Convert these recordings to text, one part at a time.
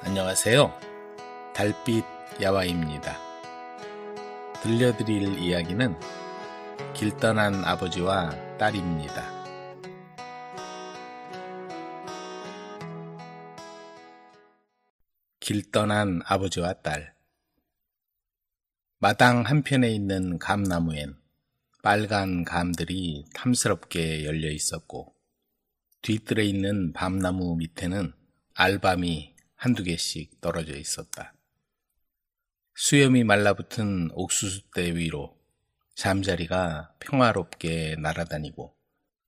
안녕하세요. 달빛 야와입니다. 들려드릴 이야기는 길 떠난 아버지와 딸입니다. 길 떠난 아버지와 딸. 마당 한편에 있는 감나무엔 빨간 감들이 탐스럽게 열려 있었고, 뒤뜰에 있는 밤나무 밑에는 알밤이 한두 개씩 떨어져 있었다. 수염이 말라붙은 옥수수대 위로 잠자리가 평화롭게 날아다니고,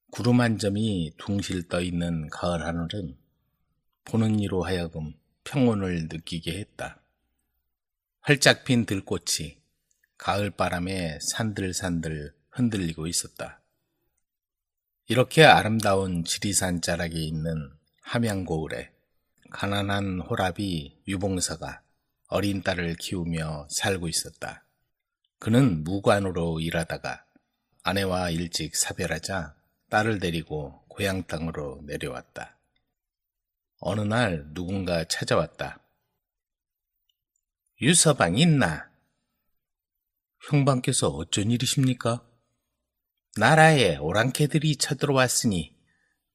구름 한 점이 둥실 떠있는 가을 하늘은 보는 이로 하여금 평온을 느끼게 했다. 활짝 핀 들꽃이 가을바람에 산들산들 흔들리고 있었다. 이렇게 아름다운 지리산 자락에 있는 함양고을에 가난한 호랍이 유봉서가 어린 딸을 키우며 살고 있었다. 그는 무관으로 일하다가 아내와 일찍 사별하자 딸을 데리고 고향 땅으로 내려왔다. 어느 날 누군가 찾아왔다. 유서방 있나? 형방께서 어쩐 일이십니까? 나라에 오랑캐들이 쳐들어왔으니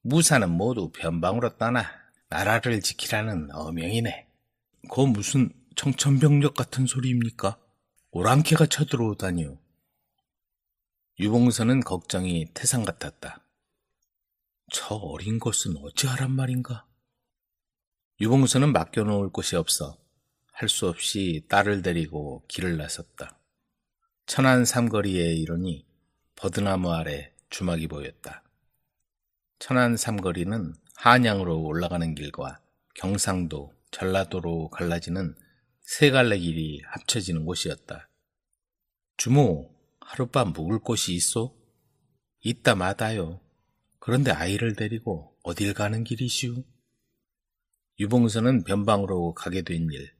무사는 모두 변방으로 떠나 나라를 지키라는 어명이네. 그 무슨 청천벽력 같은 소리입니까? 오랑캐가 쳐들어오다니요. 유봉선은 걱정이 태산 같았다. 저 어린 것은 어찌하란 말인가? 유봉선은 맡겨놓을 곳이 없어 할 수 없이 딸을 데리고 길을 나섰다. 천안 삼거리에 이르니 버드나무 아래 주막이 보였다. 천안 삼거리는 한양으로 올라가는 길과 경상도, 전라도로 갈라지는 세 갈래 길이 합쳐지는 곳이었다. 주모, 하룻밤 묵을 곳이 있소? 있다 마다요. 그런데 아이를 데리고 어딜 가는 길이시오? 유봉선은 변방으로 가게 된 일,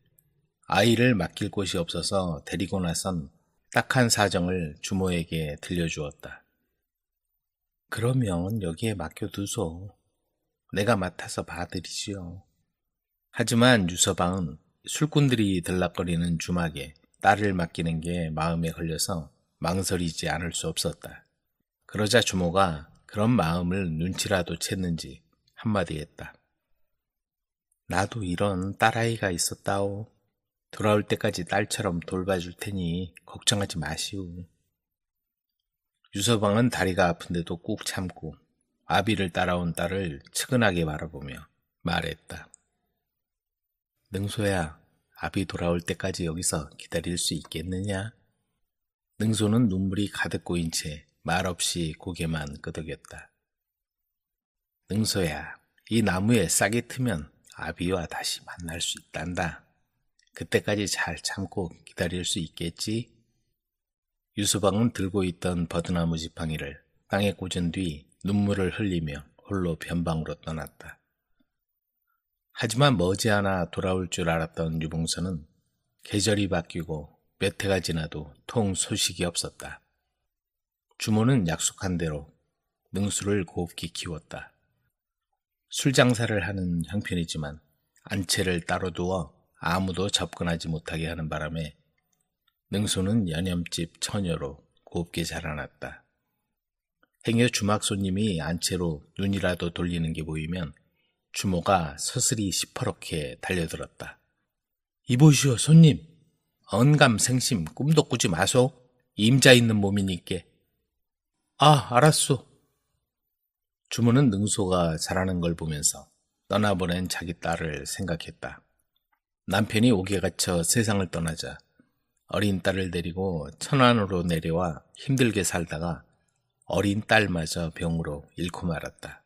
아이를 맡길 곳이 없어서 데리고 나선 딱한 사정을 주모에게 들려주었다. 그러면 여기에 맡겨두소. 내가 맡아서 봐드리지요. 하지만 유서방은 술꾼들이 들락거리는 주막에 딸을 맡기는 게 마음에 걸려서 망설이지 않을 수 없었다. 그러자 주모가 그런 마음을 눈치라도 챘는지 한마디 했다. 나도 이런 딸아이가 있었다오. 돌아올 때까지 딸처럼 돌봐줄 테니 걱정하지 마시오. 유서방은 다리가 아픈데도 꾹 참고 아비를 따라온 딸을 측은하게 바라보며 말했다. 능소야, 아비 돌아올 때까지 여기서 기다릴 수 있겠느냐? 능소는 눈물이 가득 고인 채 말없이 고개만 끄덕였다. 능소야, 이 나무에 싹이 트면 아비와 다시 만날 수 있단다. 그때까지 잘 참고 기다릴 수 있겠지? 유서방은 들고 있던 버드나무 지팡이를 땅에 꽂은 뒤 눈물을 흘리며 홀로 변방으로 떠났다. 하지만 머지않아 돌아올 줄 알았던 유봉선은 계절이 바뀌고 몇 해가 지나도 통 소식이 없었다. 주모는 약속한 대로 능수를 곱게 키웠다. 술 장사를 하는 형편이지만 안채를 따로 두어 아무도 접근하지 못하게 하는 바람에 능수는 연염집 처녀로 곱게 자라났다. 행여 주막 손님이 안채로 눈이라도 돌리는 게 보이면 주모가 서슬이 시퍼렇게 달려들었다. 이보시오 손님, 언감생심 꿈도 꾸지 마소. 임자 있는 몸이니께. 아, 알았소. 주모는 능소가 자라는 걸 보면서 떠나보낸 자기 딸을 생각했다. 남편이 옥에 갇혀 세상을 떠나자 어린 딸을 데리고 천안으로 내려와 힘들게 살다가 어린 딸마저 병으로 잃고 말았다.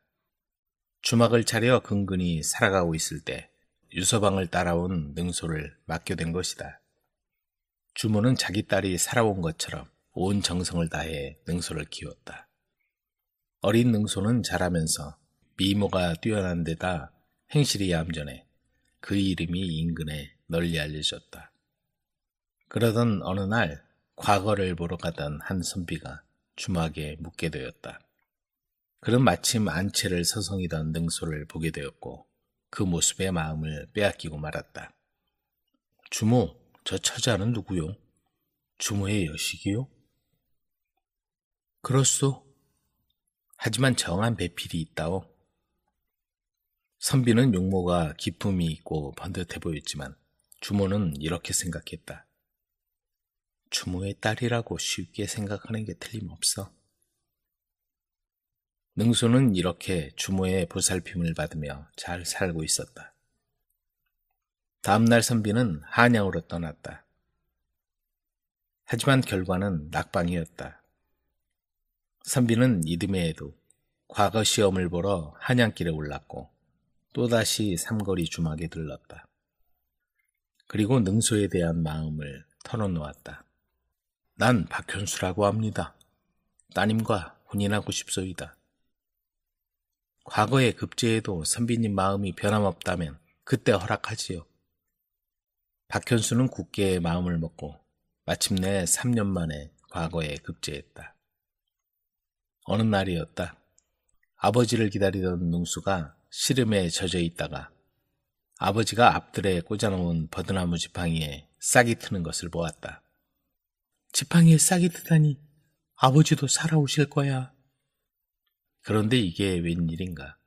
주막을 차려 근근히 살아가고 있을 때 유서방을 따라온 능소를 맡겨댄 것이다. 주모는 자기 딸이 살아온 것처럼 온 정성을 다해 능소를 키웠다. 어린 능소는 자라면서 미모가 뛰어난 데다 행실이 얌전해 그 이름이 인근에 널리 알려졌다. 그러던 어느 날 과거를 보러 가던 한 선비가 주막에 묵게 되었다. 그는 마침 안채를 서성이던 능소를 보게 되었고 그 모습에 마음을 빼앗기고 말았다. 주모, 저 처자는 누구요? 주모의 여식이요? 그렇소. 하지만 정한 배필이 있다오. 선비는 용모가 기품이 있고 번듯해 보였지만 주모는 이렇게 생각했다. 주모의 딸이라고 쉽게 생각하는 게 틀림없어. 능소는 이렇게 주모의 보살핌을 받으며 잘 살고 있었다. 다음날 선비는 한양으로 떠났다. 하지만 결과는 낙방이었다. 선비는 이듬해에도 과거 시험을 보러 한양길에 올랐고 또다시 삼거리 주막에 들렀다. 그리고 능소에 대한 마음을 털어놓았다. 난 박현수라고 합니다. 따님과 혼인하고 싶소이다. 과거의 급제에도 선비님 마음이 변함없다면 그때 허락하지요. 박현수는 굳게 마음을 먹고 마침내 3년 만에 과거에 급제했다. 어느 날이었다. 아버지를 기다리던 능수가 시름에 젖어 있다가 아버지가 앞들에 꽂아놓은 버드나무 지팡이에 싹이 트는 것을 보았다. 지팡이에 싹이 트다니 아버지도 살아오실 거야. 그런데 이게 웬일인가.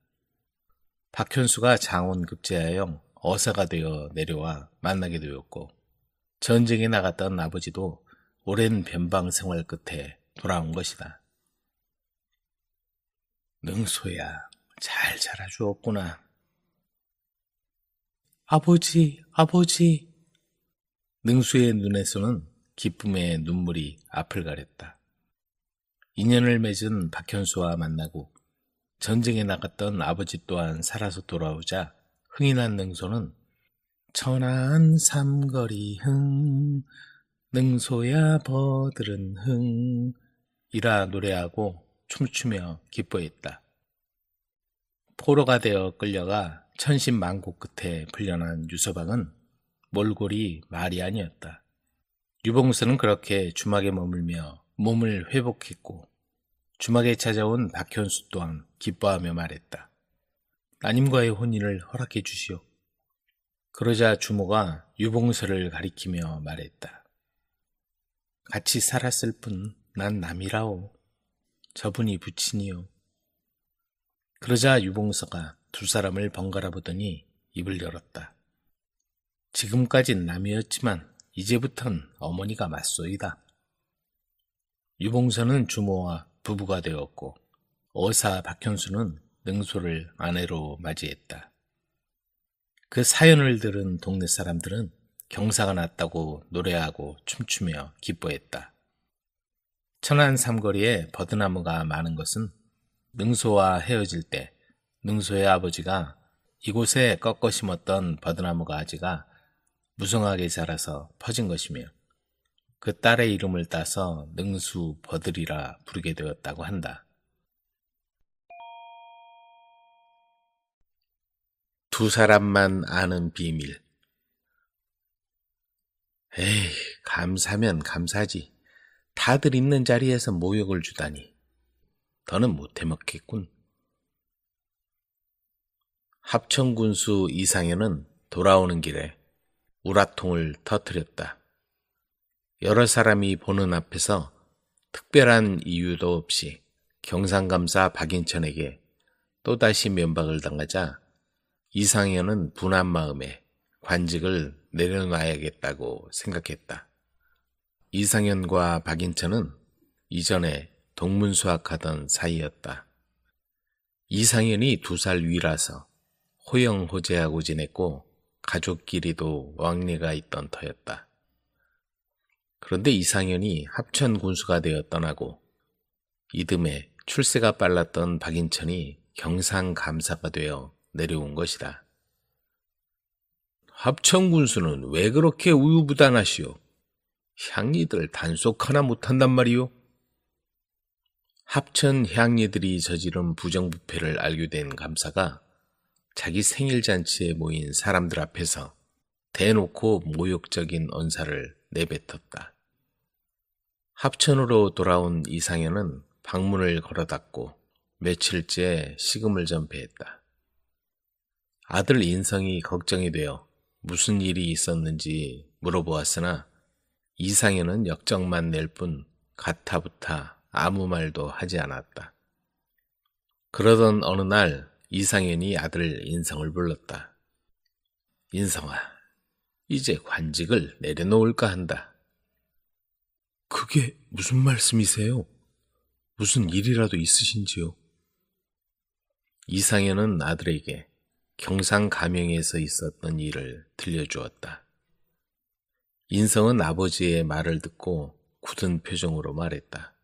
박현수가 장원 급제하여 어사가 되어 내려와 만나게 되었고 전쟁에 나갔던 아버지도 오랜 변방 생활 끝에 돌아온 것이다. 능소야, 잘 자라주었구나. 아버지, 아버지. 능수의 눈에서는 기쁨의 눈물이 앞을 가렸다. 인연을 맺은 박현수와 만나고 전쟁에 나갔던 아버지 또한 살아서 돌아오자 흥이 난 능소는 천안 삼거리 흥, 능소야 버들은 흥 이라 노래하고 춤추며 기뻐했다. 포로가 되어 끌려가 천신만고 끝에 풀려난 유서방은 몰골이 말이 아니었다. 유봉수는 그렇게 주막에 머물며 몸을 회복했고 주막에 찾아온 박현수 또한 기뻐하며 말했다. 따님과의 혼인을 허락해 주시오. 그러자 주모가 유봉수를 가리키며 말했다. 같이 살았을 뿐 난 남이라오. 저분이 부친이요. 그러자 유봉서가 두 사람을 번갈아 보더니 입을 열었다. 지금까진 남이었지만 이제부턴 어머니가 맞소이다. 유봉서는 주모와 부부가 되었고 어사 박현수는 능소를 아내로 맞이했다. 그 사연을 들은 동네 사람들은 경사가 났다고 노래하고 춤추며 기뻐했다. 천안 삼거리에 버드나무가 많은 것은 능소와 헤어질 때 능소의 아버지가 이곳에 꺾어 심었던 버드나무 가지가 무성하게 자라서 퍼진 것이며 그 딸의 이름을 따서 능수 버들이라 부르게 되었다고 한다. 두 사람만 아는 비밀. 에이, 감사면 감사지. 다들 있는 자리에서 모욕을 주다니. 더는 못해 먹겠군. 합천군수 이상현은 돌아오는 길에 우라통을 터뜨렸다. 여러 사람이 보는 앞에서 특별한 이유도 없이 경상감사 박인천에게 또다시 면박을 당하자 이상현은 분한 마음에 관직을 내려놔야겠다고 생각했다. 이상현과 박인천은 이전에 동문수학하던 사이였다. 이상현이 2살 위라서 호영호재하고 지냈고 가족끼리도 왕래가 있던 터였다. 그런데 이상현이 합천군수가 되어 떠나고 이듬해 출세가 빨랐던 박인천이 경상감사가 되어 내려온 것이다. 합천군수는 왜 그렇게 우유부단하시오? 향리들 단속 하나 못한단 말이오? 합천 향리들이 저지른 부정부패를 알게 된 감사가 자기 생일잔치에 모인 사람들 앞에서 대놓고 모욕적인 언사를 내뱉었다. 합천으로 돌아온 이상현은 방문을 걸어닫고 며칠째 식음을 전폐했다. 아들 인성이 걱정이 되어 무슨 일이 있었는지 물어보았으나 이상현은 역정만 낼 뿐 가타부타 아무 말도 하지 않았다. 그러던 어느 날 이상현이 아들 인성을 불렀다. 인성아, 이제 관직을 내려놓을까 한다. 그게 무슨 말씀이세요? 무슨 일이라도 있으신지요? 이상현은 아들에게 경상가명에서 있었던 일을 들려주었다. 인성은 아버지의 말을 듣고 굳은 표정으로 말했다.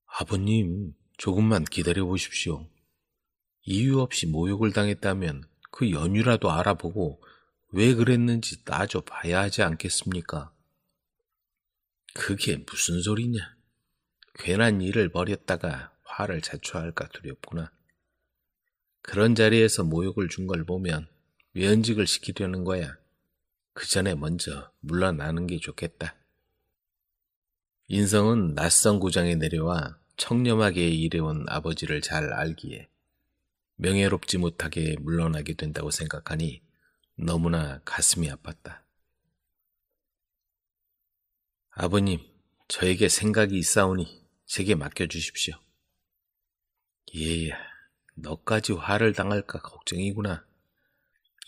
아버님, 조금만 기다려 보십시오. 이유 없이 모욕을 당했다면 그 연유라도 알아보고 왜 그랬는지 따져봐야 하지 않겠습니까? 그게 무슨 소리냐? 괜한 일을 벌였다가 화를 자초할까 두렵구나. 그런 자리에서 모욕을 준 걸 보면 면직을 시키려는 거야. 그 전에 먼저 물러나는 게 좋겠다. 인성은 낯선 구장에 내려와 청렴하게 일해온 아버지를 잘 알기에 명예롭지 못하게 물러나게 된다고 생각하니 너무나 가슴이 아팠다. 아버님, 저에게 생각이 있사오니 제게 맡겨주십시오. 얘야, 너까지 화를 당할까 걱정이구나.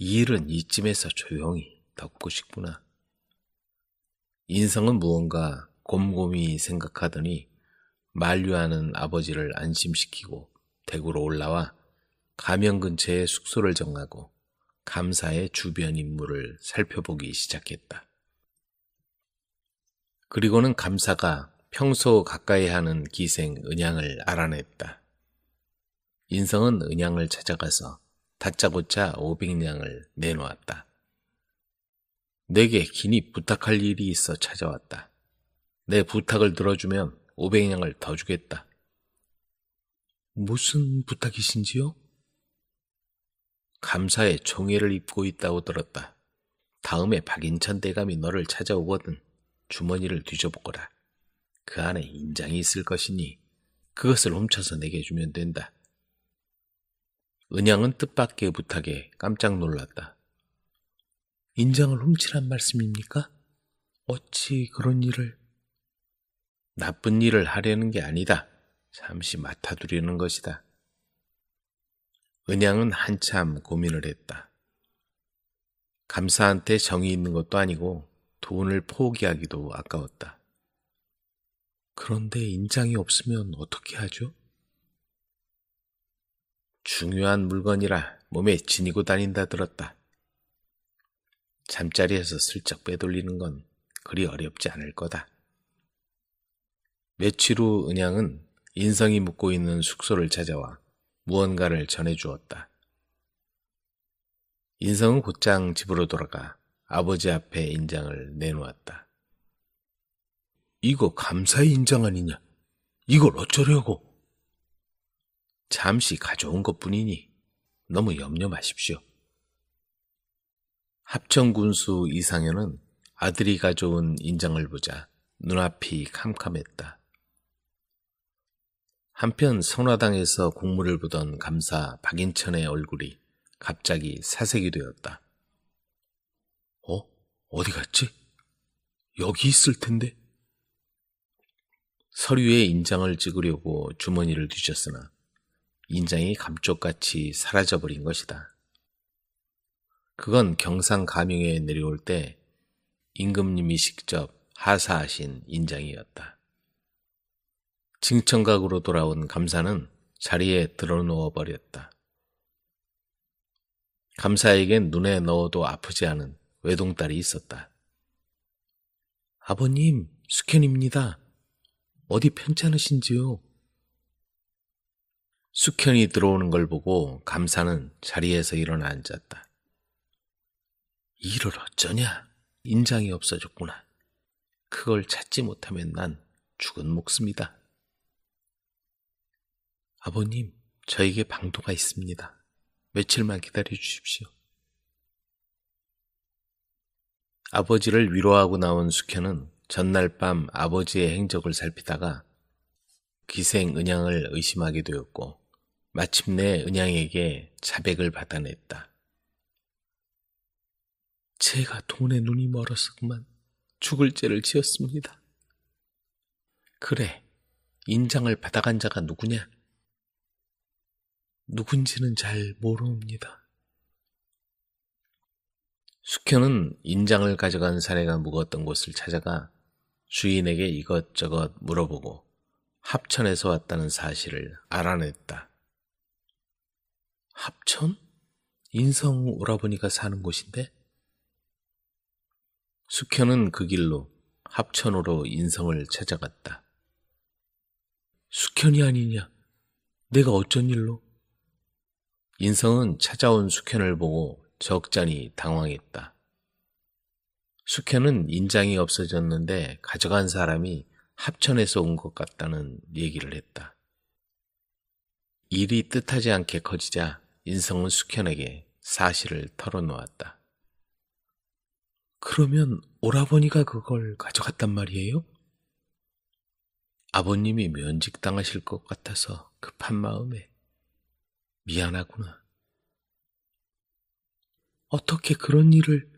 이 일은 이쯤에서 조용히 덮고 싶구나. 인성은 무언가 곰곰이 생각하더니 만류하는 아버지를 안심시키고 대구로 올라와 가명 근처에 숙소를 정하고 감사의 주변 인물을 살펴보기 시작했다. 그리고는 감사가 평소 가까이 하는 기생 은양을 알아냈다. 인성은 은양을 찾아가서 다짜고짜 500냥을 내놓았다. 내게 긴히 부탁할 일이 있어 찾아왔다. 내 부탁을 들어주면 500냥을 더 주겠다. 무슨 부탁이신지요? 감사에 총애를 입고 있다고 들었다. 다음에 박인천 대감이 너를 찾아오거든 주머니를 뒤져보거라. 그 안에 인장이 있을 것이니 그것을 훔쳐서 내게 주면 된다. 은양은 뜻밖의 부탁에 깜짝 놀랐다. 인장을 훔치란 말씀입니까? 어찌 그런 일을... 나쁜 일을 하려는 게 아니다. 잠시 맡아두려는 것이다. 은양은 한참 고민을 했다. 감사한테 정이 있는 것도 아니고 돈을 포기하기도 아까웠다. 그런데 인장이 없으면 어떻게 하죠? 중요한 물건이라 몸에 지니고 다닌다 들었다. 잠자리에서 슬쩍 빼돌리는 건 그리 어렵지 않을 거다. 며칠 후 은양은 인성이 묵고 있는 숙소를 찾아와 무언가를 전해주었다. 인성은 곧장 집으로 돌아가 아버지 앞에 인장을 내놓았다. 이거 감사의 인장 아니냐? 이걸 어쩌려고? 잠시 가져온 것뿐이니 너무 염려 마십시오. 합천군수 이상현은 아들이 가져온 인장을 보자 눈앞이 캄캄했다. 한편 선화당에서 공무를 보던 감사 박인천의 얼굴이 갑자기 사색이 되었다. 어디 갔지? 여기 있을 텐데. 서류에 인장을 찍으려고 주머니를 뒤졌으나 인장이 감쪽같이 사라져버린 것이다. 그건 경상가명에 내려올 때 임금님이 직접 하사하신 인장이었다. 징청각으로 돌아온 감사는 자리에 드러누워 버렸다. 감사에겐 눈에 넣어도 아프지 않은 외동딸이 있었다. 아버님, 숙현입니다. 어디 편찮으신지요? 숙현이 들어오는 걸 보고 감사는 자리에서 일어나 앉았다. 이를 어쩌냐? 인장이 없어졌구나. 그걸 찾지 못하면 난 죽은 목숨이다. 아버님, 저에게 방도가 있습니다. 며칠만 기다려 주십시오. 아버지를 위로하고 나온 숙현은 전날 밤 아버지의 행적을 살피다가 기생 은양을 의심하게 되었고 마침내 은양에게 자백을 받아냈다. 제가 돈에 눈이 멀어서 그만 죽을 죄를 지었습니다. 그래, 인장을 받아간 자가 누구냐? 누군지는 잘 모르옵니다. 숙현은 인장을 가져간 사내가 묵었던 곳을 찾아가 주인에게 이것저것 물어보고 합천에서 왔다는 사실을 알아냈다. 합천? 인성 오라버니가 사는 곳인데? 숙현은 그 길로 합천으로 인성을 찾아갔다. 숙현이 아니냐? 내가 어쩐 일로? 인성은 찾아온 숙현을 보고 적잖이 당황했다. 숙현은 인장이 없어졌는데 가져간 사람이 합천에서 온 것 같다는 얘기를 했다. 일이 뜻하지 않게 커지자 인성은 숙현에게 사실을 털어놓았다. 그러면 오라버니가 그걸 가져갔단 말이에요? 아버님이 면직당하실 것 같아서 급한 마음에 미안하구나. 어떻게 그런 일을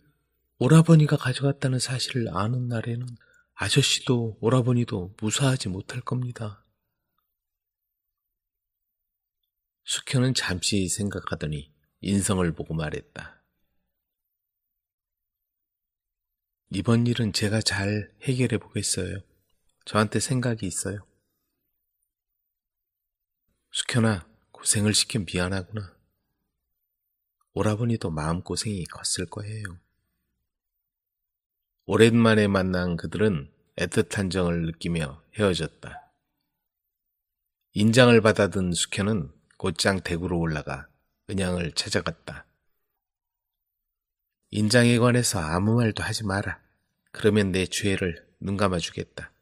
오라버니가 가져갔다는 사실을 아는 날에는 아저씨도 오라버니도 무사하지 못할 겁니다. 숙현은 잠시 생각하더니 인성을 보고 말했다. 이번 일은 제가 잘 해결해 보겠어요. 저한테 생각이 있어요. 숙현아, 고생을 시켜 미안하구나. 오라버니도 마음고생이 컸을 거예요. 오랜만에 만난 그들은 애틋한 정을 느끼며 헤어졌다. 인장을 받아든 숙현은 곧장 대구로 올라가 은양을 찾아갔다. 인장에 관해서 아무 말도 하지 마라. 그러면 내 죄를 눈감아주겠다.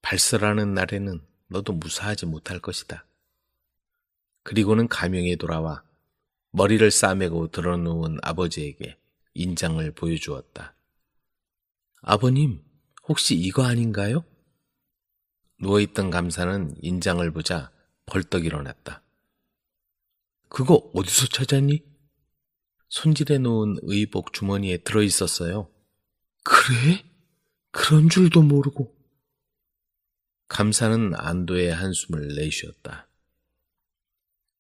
발설하는 날에는 너도 무사하지 못할 것이다. 그리고는 가명에 돌아와 머리를 싸매고 드러누운 아버지에게 인장을 보여주었다. 아버님, 혹시 이거 아닌가요? 누워있던 감사는 인장을 보자 벌떡 일어났다. 그거 어디서 찾았니? 손질해 놓은 의복 주머니에 들어있었어요. 그래? 그런 줄도 모르고. 감사는 안도의 한숨을 내쉬었다.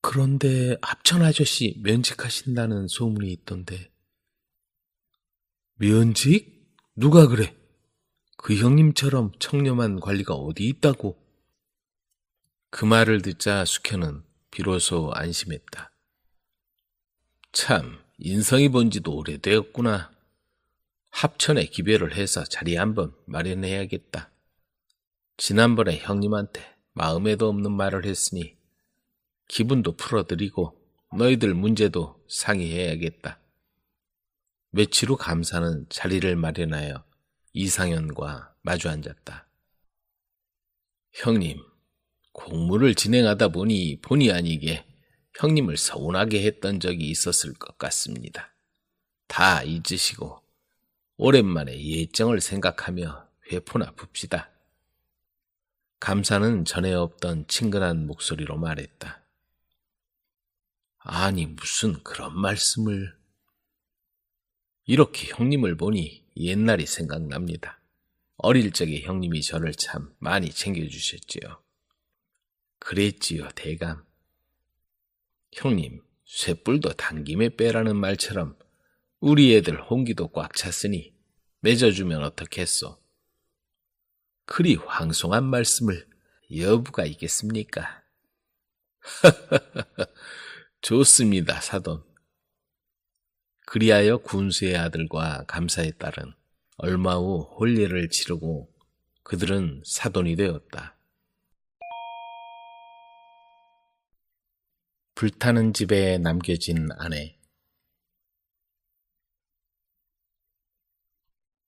그런데 합천 아저씨 면직하신다는 소문이 있던데. 면직? 누가 그래? 그 형님처럼 청렴한 관리가 어디 있다고? 그 말을 듣자 숙현은 비로소 안심했다. 참, 인성이 본 지도 오래되었구나. 합천에 기별을 해서 자리 한번 마련해야겠다. 지난번에 형님한테 마음에도 없는 말을 했으니 기분도 풀어드리고 너희들 문제도 상의해야겠다. 며칠 후 감사는 자리를 마련하여 이상현과 마주 앉았다. 형님, 공무를 진행하다 보니 본의 아니게 형님을 서운하게 했던 적이 있었을 것 같습니다. 다 잊으시고 오랜만에 예정을 생각하며 회포나 붑시다. 감사는 전에 없던 친근한 목소리로 말했다. 아니 무슨 그런 말씀을. 이렇게 형님을 보니 옛날이 생각납니다. 어릴 적에 형님이 저를 참 많이 챙겨주셨지요. 그랬지요, 대감. 형님, 쇳불도 당김에 빼라는 말처럼 우리 애들 홍기도 꽉 찼으니 맺어주면 어떻겠소? 그리 황송한 말씀을 여부가 있겠습니까? 좋습니다, 사돈. 그리하여 군수의 아들과 감사의 딸은 얼마 후 혼례를 치르고 그들은 사돈이 되었다. 불타는 집에 남겨진 아내.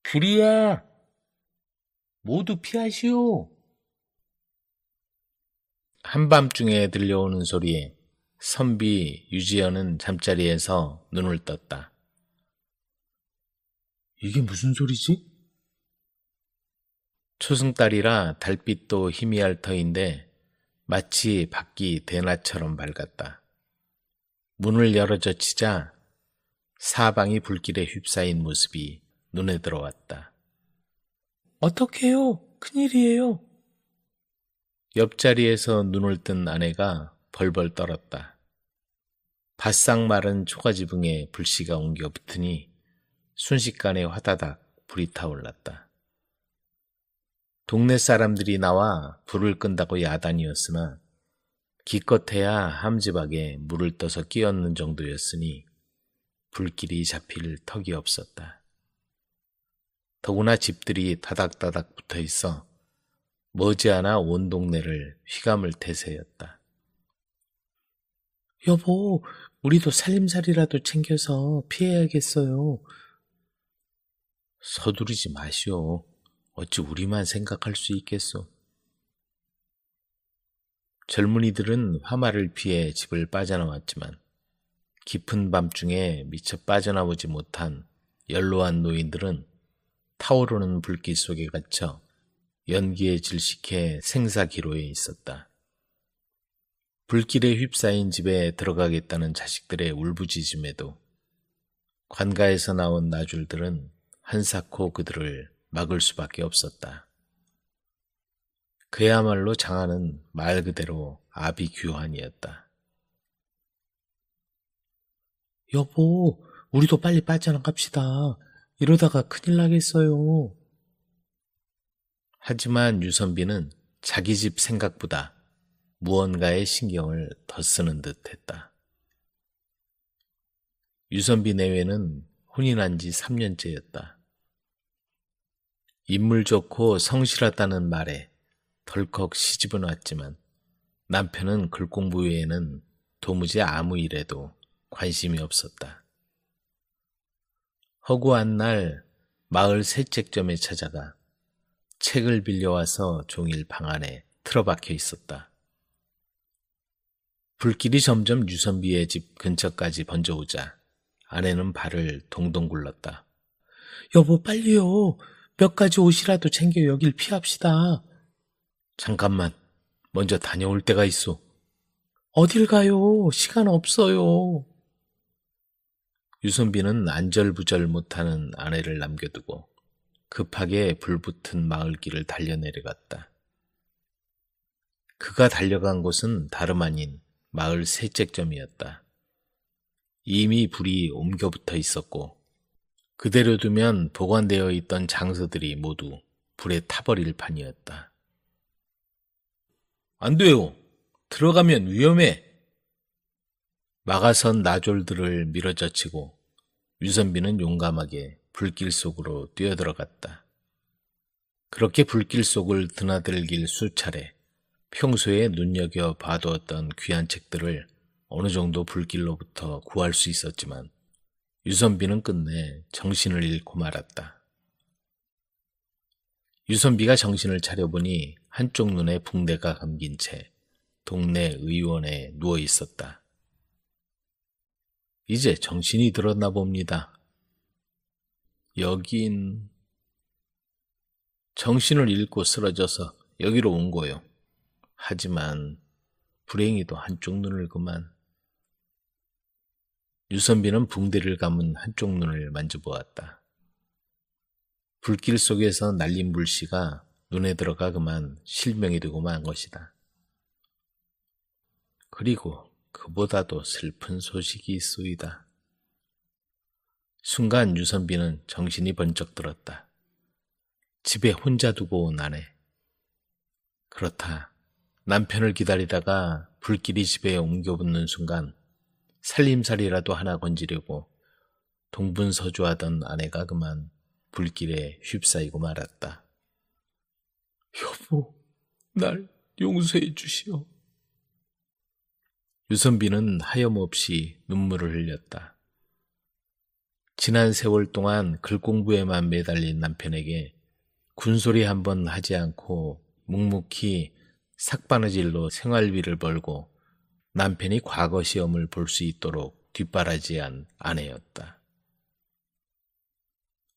규리야, 모두 피하시오. 한밤중에 들려오는 소리에 선비 유지연은 잠자리에서 눈을 떴다. 이게 무슨 소리지? 초승달이라 달빛도 희미할 터인데 마치 밖이 대낮처럼 밝았다. 문을 열어젖히자 사방이 불길에 휩싸인 모습이 눈에 들어왔다. 어떡해요? 큰일이에요. 옆자리에서 눈을 뜬 아내가 벌벌 떨었다. 바싹 마른 초가지붕에 불씨가 옮겨 붙으니 순식간에 화다닥 불이 타올랐다. 동네 사람들이 나와 불을 끈다고 야단이었으나 기껏해야 함지박에 물을 떠서 끼얹는 정도였으니 불길이 잡힐 턱이 없었다. 더구나 집들이 다닥다닥 붙어있어 머지않아 온 동네를 휘감을 태세였다. 여보, 우리도 살림살이라도 챙겨서 피해야겠어요. 서두르지 마시오. 어찌 우리만 생각할 수 있겠소. 젊은이들은 화마를 피해 집을 빠져나왔지만 깊은 밤중에 미처 빠져나오지 못한 연로한 노인들은 타오르는 불길 속에 갇혀 연기에 질식해 생사기로에 있었다. 불길에 휩싸인 집에 들어가겠다는 자식들의 울부짖음에도 관가에서 나온 나줄들은 한사코 그들을 막을 수밖에 없었다. 그야말로 장안은 말 그대로 아비규환이었다. 여보, 우리도 빨리 빠져나갑시다. 이러다가 큰일 나겠어요. 하지만 유선비는 자기 집 생각보다 무언가에 신경을 더 쓰는 듯 했다. 유선비 내외는 혼인한 지 3년째였다. 인물 좋고 성실하다는 말에 덜컥 시집은 왔지만 남편은 글공부 외에는 도무지 아무 일에도 관심이 없었다. 허구한 날 마을 새책점에 찾아가 책을 빌려와서 종일 방 안에 틀어박혀 있었다. 불길이 점점 유선비의 집 근처까지 번져오자 아내는 발을 동동 굴렀다. 여보, 빨리요. 몇 가지 옷이라도 챙겨 여길 피합시다. 잠깐만, 먼저 다녀올 때가 있어. 어딜 가요? 시간 없어요. 유선비는 안절부절 못하는 아내를 남겨두고 급하게 불붙은 마을길을 달려내려갔다. 그가 달려간 곳은 다름 아닌 마을 세책점이었다. 이미 불이 옮겨붙어 있었고 그대로 두면 보관되어 있던 장서들이 모두 불에 타버릴 판이었다. 안 돼요. 들어가면 위험해. 막아선 나졸들을 밀어젖히고 유선비는 용감하게 불길 속으로 뛰어들어갔다. 그렇게 불길 속을 드나들길 수차례 평소에 눈여겨 봐두었던 귀한 책들을 어느 정도 불길로부터 구할 수 있었지만 유선비는 끝내 정신을 잃고 말았다. 유선비가 정신을 차려보니 한쪽 눈에 붕대가 감긴 채 동네 의원에 누워 있었다. 이제 정신이 들었나 봅니다. 여긴... 정신을 잃고 쓰러져서 여기로 온 거요. 하지만 불행히도 한쪽 눈을 그만. 유선비는 붕대를 감은 한쪽 눈을 만져보았다. 불길 속에서 날린 불씨가 눈에 들어가 그만 실명이 되고 만 것이다. 그리고 그보다도 슬픈 소식이 있소이다. 순간 유선비는 정신이 번쩍 들었다. 집에 혼자 두고 온 아내. 그렇다. 남편을 기다리다가 불길이 집에 옮겨붙는 순간 살림살이라도 하나 건지려고 동분서주하던 아내가 그만 불길에 휩싸이고 말았다. 여보, 날 용서해 주시오. 유선비는 하염없이 눈물을 흘렸다. 지난 세월 동안 글공부에만 매달린 남편에게 군소리 한번 하지 않고 묵묵히 삭바느질로 생활비를 벌고 남편이 과거 시험을 볼 수 있도록 뒷바라지한 아내였다.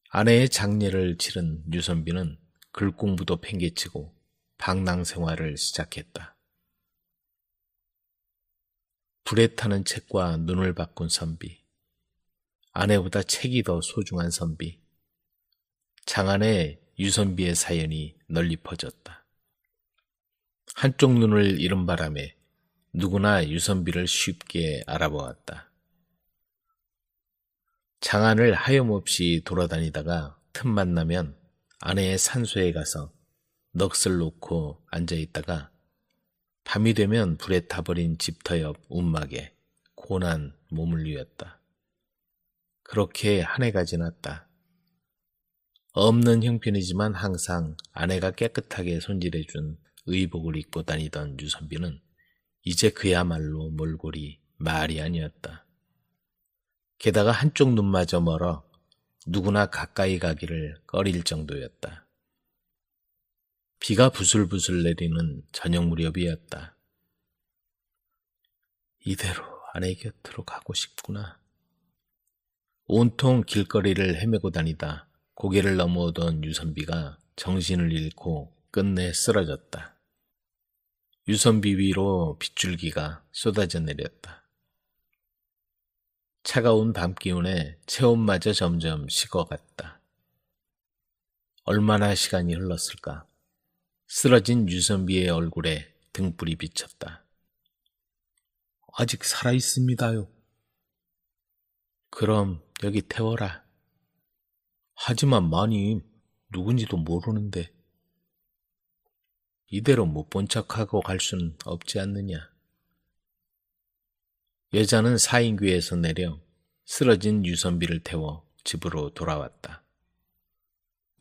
아내의 장례를 치른 유선비는 글공부도 팽개치고 방랑 생활을 시작했다. 불에 타는 책과 눈을 바꾼 선비. 아내보다 책이 더 소중한 선비. 장안에 유선비의 사연이 널리 퍼졌다. 한쪽 눈을 잃은 바람에 누구나 유선비를 쉽게 알아보았다. 장안을 하염없이 돌아다니다가 틈만 나면 아내의 산소에 가서 넋을 놓고 앉아있다가 밤이 되면 불에 타버린 집터 옆 움막에 고난 몸을 뉘었다. 그렇게 한 해가 지났다. 없는 형편이지만 항상 아내가 깨끗하게 손질해준 의복을 입고 다니던 유선비는 이제 그야말로 몰골이 말이 아니었다. 게다가 한쪽 눈마저 멀어 누구나 가까이 가기를 꺼릴 정도였다. 비가 부슬부슬 내리는 저녁 무렵이었다. 이대로 아내 곁으로 가고 싶구나. 온통 길거리를 헤매고 다니다 고개를 넘어오던 유선비가 정신을 잃고 끝내 쓰러졌다. 유선비 위로 빗줄기가 쏟아져 내렸다. 차가운 밤기운에 체온마저 점점 식어갔다. 얼마나 시간이 흘렀을까? 쓰러진 유선비의 얼굴에 등불이 비쳤다. 아직 살아있습니다요. 그럼 여기 태워라. 하지만 마님, 누군지도 모르는데. 이대로 못 본 척하고 갈 순 없지 않느냐. 여자는 사인귀에서 내려 쓰러진 유선비를 태워 집으로 돌아왔다.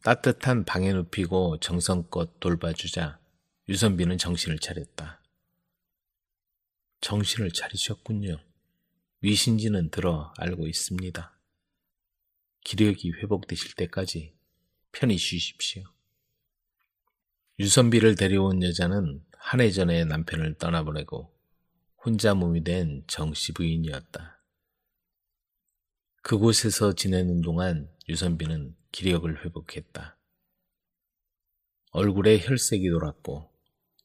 따뜻한 방에 눕히고 정성껏 돌봐주자 유선비는 정신을 차렸다. 정신을 차리셨군요. 위신지는 들어 알고 있습니다. 기력이 회복되실 때까지 편히 쉬십시오. 유선비를 데려온 여자는 한 해 전에 남편을 떠나보내고 혼자 몸이 된 정씨 부인이었다. 그곳에서 지내는 동안 유선비는 기력을 회복했다. 얼굴에 혈색이 돌았고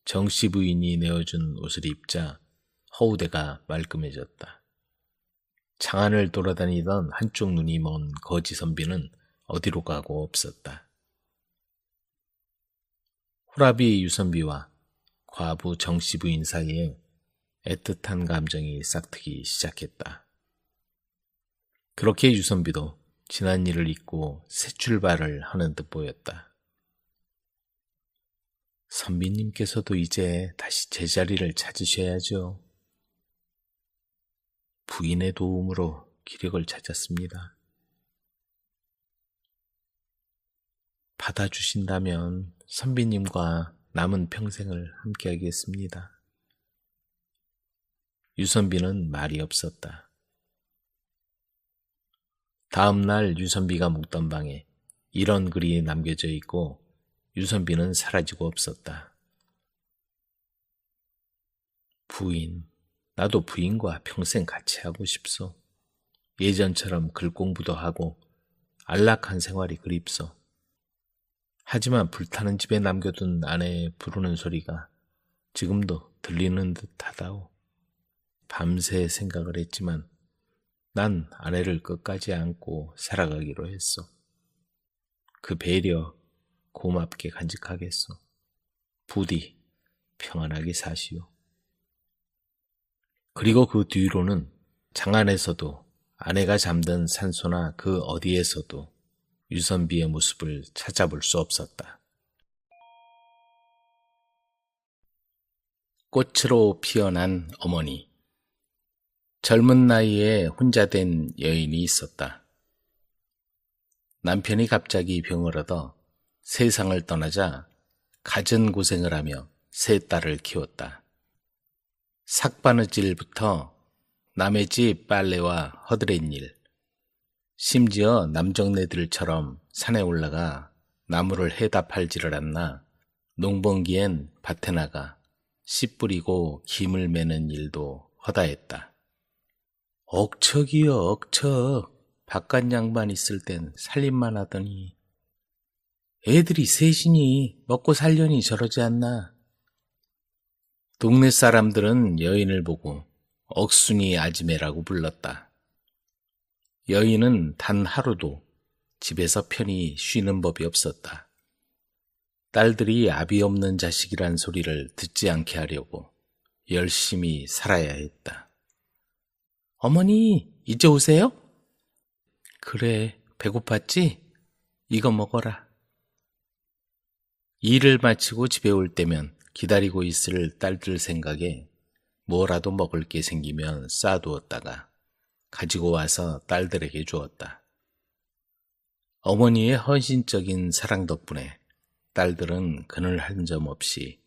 정씨 부인이 내어준 옷을 입자 허우대가 말끔해졌다. 장안을 돌아다니던 한쪽 눈이 먼 거지 선비는 어디로 가고 없었다. 호라비 유선비와 과부 정씨 부인 사이에 애틋한 감정이 싹트기 시작했다. 그렇게 유선비도 지난 일을 잊고 새 출발을 하는 듯 보였다. 선비님께서도 이제 다시 제자리를 찾으셔야죠. 부인의 도움으로 기력을 찾았습니다. 받아주신다면 선비님과 남은 평생을 함께하겠습니다. 유선비는 말이 없었다. 다음 날 유선비가 묵던 방에 이런 글이 남겨져 있고 유선비는 사라지고 없었다. 부인, 나도 부인과 평생 같이 하고 싶소. 예전처럼 글 공부도 하고 안락한 생활이 그립소. 하지만 불타는 집에 남겨둔 아내의 부르는 소리가 지금도 들리는 듯하다오. 밤새 생각을 했지만 난 아내를 끝까지 안고 살아가기로 했소. 그 배려 고맙게 간직하겠소. 부디 평안하게 사시오. 그리고 그 뒤로는 장안에서도 아내가 잠든 산소나 그 어디에서도 유선비의 모습을 찾아볼 수 없었다. 꽃으로 피어난 어머니. 젊은 나이에 혼자 된 여인이 있었다. 남편이 갑자기 병을 얻어 세상을 떠나자 갖은 고생을 하며 세 딸을 키웠다. 삭바느질부터 남의 집 빨래와 허드렛일, 심지어 남정네들처럼 산에 올라가 나무를 해다 팔지를 않나 농번기엔 밭에 나가 씨 뿌리고 김을 매는 일도 허다했다. 억척이요, 억척. 바깥 양반 있을 땐 살림만 하더니 애들이 셋이니 먹고 살려니 저러지 않나. 동네 사람들은 여인을 보고 억순이 아지매라고 불렀다. 여인은 단 하루도 집에서 편히 쉬는 법이 없었다. 딸들이 아비 없는 자식이란 소리를 듣지 않게 하려고 열심히 살아야 했다. 어머니, 이제 오세요? 그래, 배고팠지? 이거 먹어라. 일을 마치고 집에 올 때면 기다리고 있을 딸들 생각에 뭐라도 먹을 게 생기면 싸두었다가 가지고 와서 딸들에게 주었다. 어머니의 헌신적인 사랑 덕분에 딸들은 그늘 한 점 없이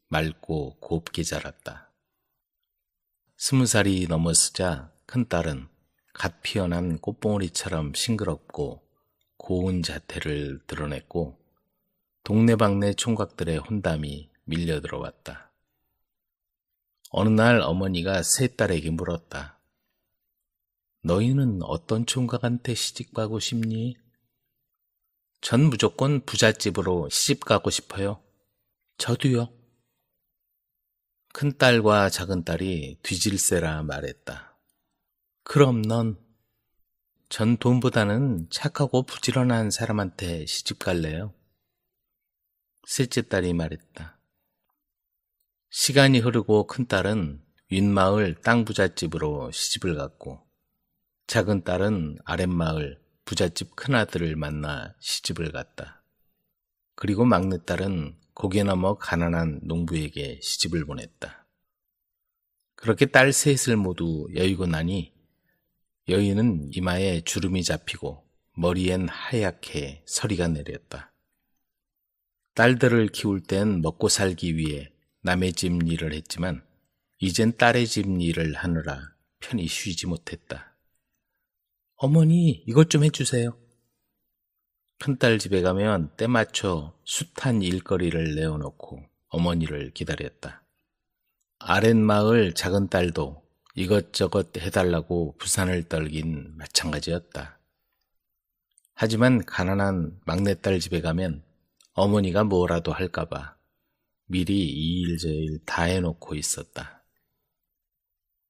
맑고 곱게 자랐다. 20살이 넘어서자 큰딸은 갓 피어난 꽃봉오리처럼 싱그럽고 고운 자태를 드러냈고 동네방네 총각들의 혼담이 밀려들어왔다. 어느 날 어머니가 세 딸에게 물었다. 너희는 어떤 총각한테 시집가고 싶니? 전 무조건 부잣집으로 시집가고 싶어요. 저도요. 큰딸과 작은딸이 뒤질세라 말했다. 그럼 전 돈보다는 착하고 부지런한 사람한테 시집갈래요. 셋째 딸이 말했다. 시간이 흐르고 큰딸은 윗마을 땅부잣집으로 시집을 갔고 작은딸은 아랫마을 부잣집 큰아들을 만나 시집을 갔다. 그리고 막내딸은 고개 넘어 가난한 농부에게 시집을 보냈다. 그렇게 딸 셋을 모두 여의고 나니 여인은 이마에 주름이 잡히고 머리엔 하얗게 서리가 내렸다. 딸들을 키울 땐 먹고 살기 위해 남의 집 일을 했지만 이젠 딸의 집 일을 하느라 편히 쉬지 못했다. 어머니, 이것 좀 해주세요. 큰딸 집에 가면 때맞춰 숱한 일거리를 내어놓고 어머니를 기다렸다. 아랫마을 작은딸도 이것저것 해달라고 부산을 떨긴 마찬가지였다. 하지만 가난한 막내딸 집에 가면 어머니가 뭐라도 할까봐 미리 이 일 저 일 다 해놓고 있었다.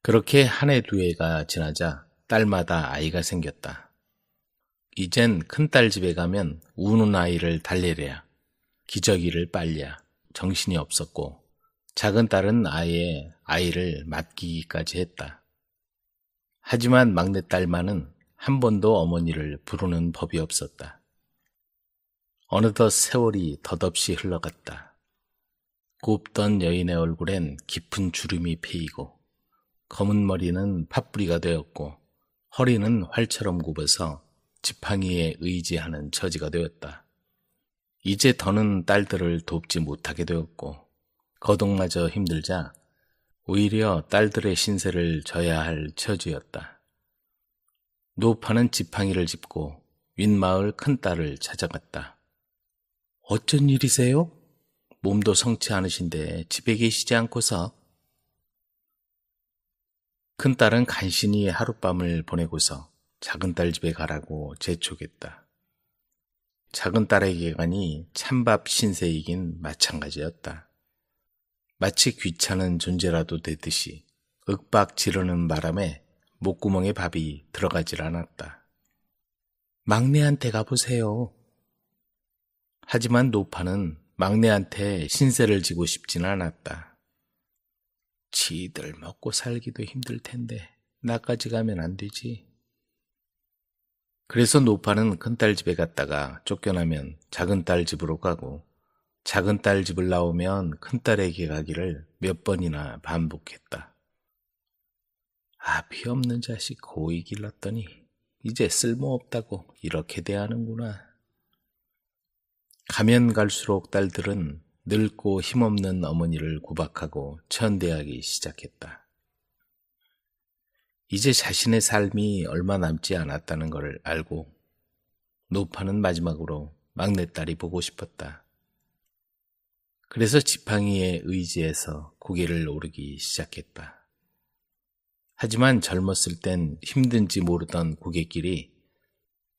그렇게 한 해 두 해가 지나자 딸마다 아이가 생겼다. 이젠 큰딸 집에 가면 우는 아이를 달래랴, 기저귀를 빨랴 정신이 없었고 작은딸은 아예 아이를 맡기기까지 했다. 하지만 막내딸만은 한 번도 어머니를 부르는 법이 없었다. 어느덧 세월이 덧없이 흘러갔다. 곱던 여인의 얼굴엔 깊은 주름이 패이고 검은 머리는 팥뿌리가 되었고 허리는 활처럼 굽어서 지팡이에 의지하는 처지가 되었다. 이제 더는 딸들을 돕지 못하게 되었고 거동마저 힘들자 오히려 딸들의 신세를 져야 할 처지였다. 노파는 지팡이를 짚고 윗마을 큰딸을 찾아갔다. 어쩐 일이세요? 몸도 성치 않으신데 집에 계시지 않고서. 큰딸은 간신히 하룻밤을 보내고서 작은딸 집에 가라고 재촉했다. 작은딸에게 가니 찬밥 신세이긴 마찬가지였다. 마치 귀찮은 존재라도 되듯이 윽박 지르는 바람에 목구멍에 밥이 들어가질 않았다. 막내한테 가보세요. 하지만 노파는 막내한테 신세를 지고 싶지는 않았다. 지들 먹고 살기도 힘들 텐데 나까지 가면 안 되지. 그래서 노파는 큰딸 집에 갔다가 쫓겨나면 작은딸 집으로 가고 작은딸 집을 나오면 큰딸에게 가기를 몇 번이나 반복했다. 아비 없는 자식 고이 길렀더니 이제 쓸모없다고 이렇게 대하는구나. 가면 갈수록 딸들은 늙고 힘없는 어머니를 구박하고 천대하기 시작했다. 이제 자신의 삶이 얼마 남지 않았다는 것을 알고 노파는 마지막으로 막내딸이 보고 싶었다. 그래서 지팡이에 의지해서 고개를 오르기 시작했다. 하지만 젊었을 땐 힘든지 모르던 고갯길이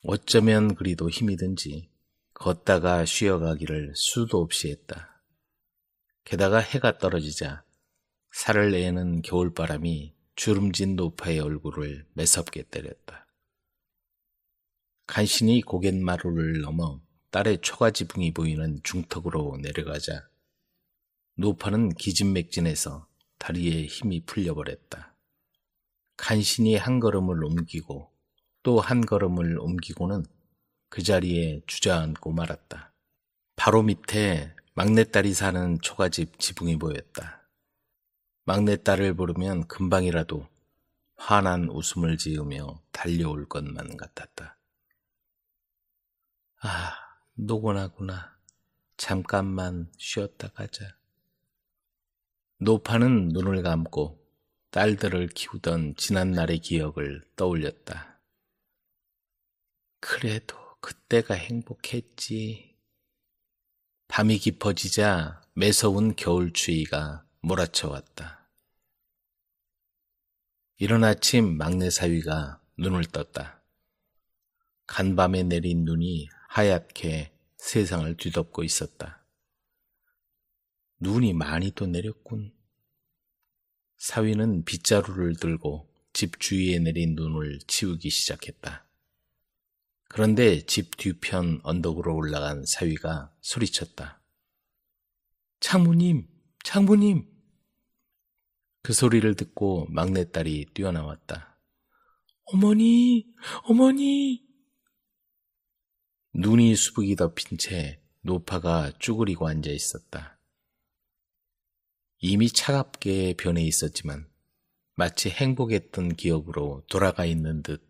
어쩌면 그리도 힘이 든지 걷다가 쉬어가기를 수도 없이 했다. 게다가 해가 떨어지자 살을 내는 겨울바람이 주름진 노파의 얼굴을 매섭게 때렸다. 간신히 고갯마루를 넘어 딸의 초가지붕이 보이는 중턱으로 내려가자 노파는 기진맥진해서 다리에 힘이 풀려버렸다. 간신히 한 걸음을 옮기고 또 한 걸음을 옮기고는 그 자리에 주저앉고 말았다. 바로 밑에 막내딸이 사는 초가집 지붕이 보였다. 막내딸을 부르면 금방이라도 환한 웃음을 지으며 달려올 것만 같았다. 아, 노곤하구나. 잠깐만 쉬었다 가자. 노파는 눈을 감고 딸들을 키우던 지난날의 기억을 떠올렸다. 그래도 그때가 행복했지. 밤이 깊어지자 매서운 겨울 추위가 몰아쳐왔다. 이른 아침 막내 사위가 눈을 떴다. 간밤에 내린 눈이 하얗게 세상을 뒤덮고 있었다. 눈이 많이 또 내렸군. 사위는 빗자루를 들고 집 주위에 내린 눈을 치우기 시작했다. 그런데 집 뒤편 언덕으로 올라간 사위가 소리쳤다. 장모님, 장모님! 그 소리를 듣고 막내딸이 뛰어나왔다. 어머니, 어머니! 눈이 수북이 덮인 채 노파가 쭈그리고 앉아 있었다. 이미 차갑게 변해 있었지만 마치 행복했던 기억으로 돌아가 있는 듯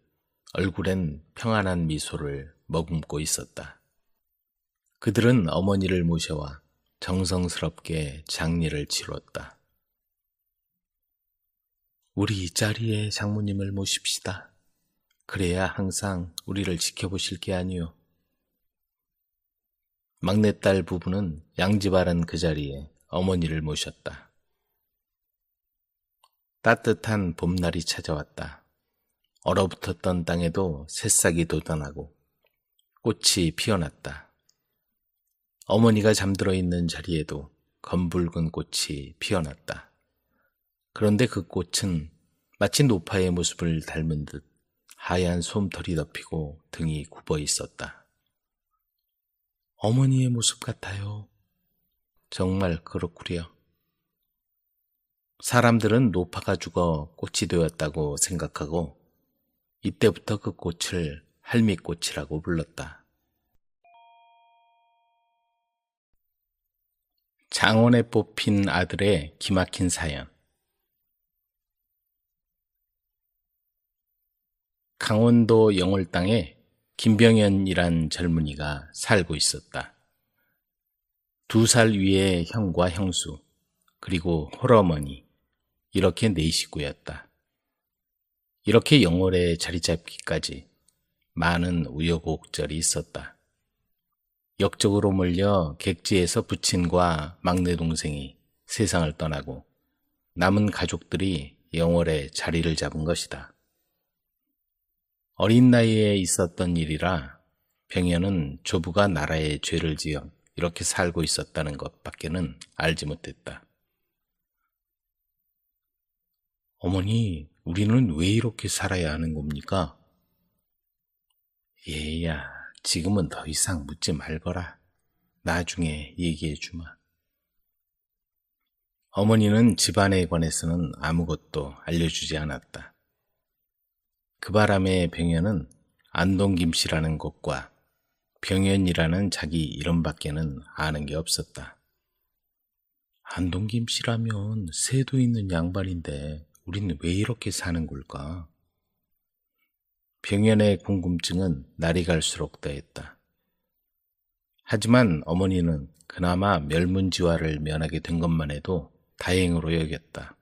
얼굴엔 평안한 미소를 머금고 있었다. 그들은 어머니를 모셔와 정성스럽게 장례를 치렀다. 우리 이 자리에 장모님을 모십시다. 그래야 항상 우리를 지켜보실 게 아니오. 막내딸 부부는 양지바른 그 자리에 어머니를 모셨다. 따뜻한 봄날이 찾아왔다. 얼어붙었던 땅에도 새싹이 돋아나고 꽃이 피어났다. 어머니가 잠들어 있는 자리에도 검붉은 꽃이 피어났다. 그런데 그 꽃은 마치 노파의 모습을 닮은 듯 하얀 솜털이 덮이고 등이 굽어 있었다. 어머니의 모습 같아요. 정말 그렇구려. 사람들은 노파가 죽어 꽃이 되었다고 생각하고 이때부터 그 꽃을 할미꽃이라고 불렀다. 장원에 뽑힌 아들의 기막힌 사연. 강원도 영월 땅에 김병연이란 젊은이가 살고 있었다. 2살 위의 형과 형수, 그리고 홀어머니, 이렇게 4식구였다. 이렇게 영월에 자리 잡기까지 많은 우여곡절이 있었다. 역적으로 몰려 객지에서 부친과 막내 동생이 세상을 떠나고 남은 가족들이 영월에 자리를 잡은 것이다. 어린 나이에 있었던 일이라 병연은 조부가 나라에 죄를 지어 이렇게 살고 있었다는 것밖에는 알지 못했다. 어머니, 우리는 왜 이렇게 살아야 하는 겁니까? 얘야, 지금은 더 이상 묻지 말거라. 나중에 얘기해 주마. 어머니는 집안에 관해서는 아무것도 알려주지 않았다. 그 바람에 병연은 안동김씨라는 곳과 병연이라는 자기 이름밖에는 아는 게 없었다. 안동김씨라면 새도 있는 양반인데 우리는 왜 이렇게 사는 걸까? 병연의 궁금증은 날이 갈수록 더했다. 하지만 어머니는 그나마 멸문지화를 면하게 된 것만 해도 다행으로 여겼다.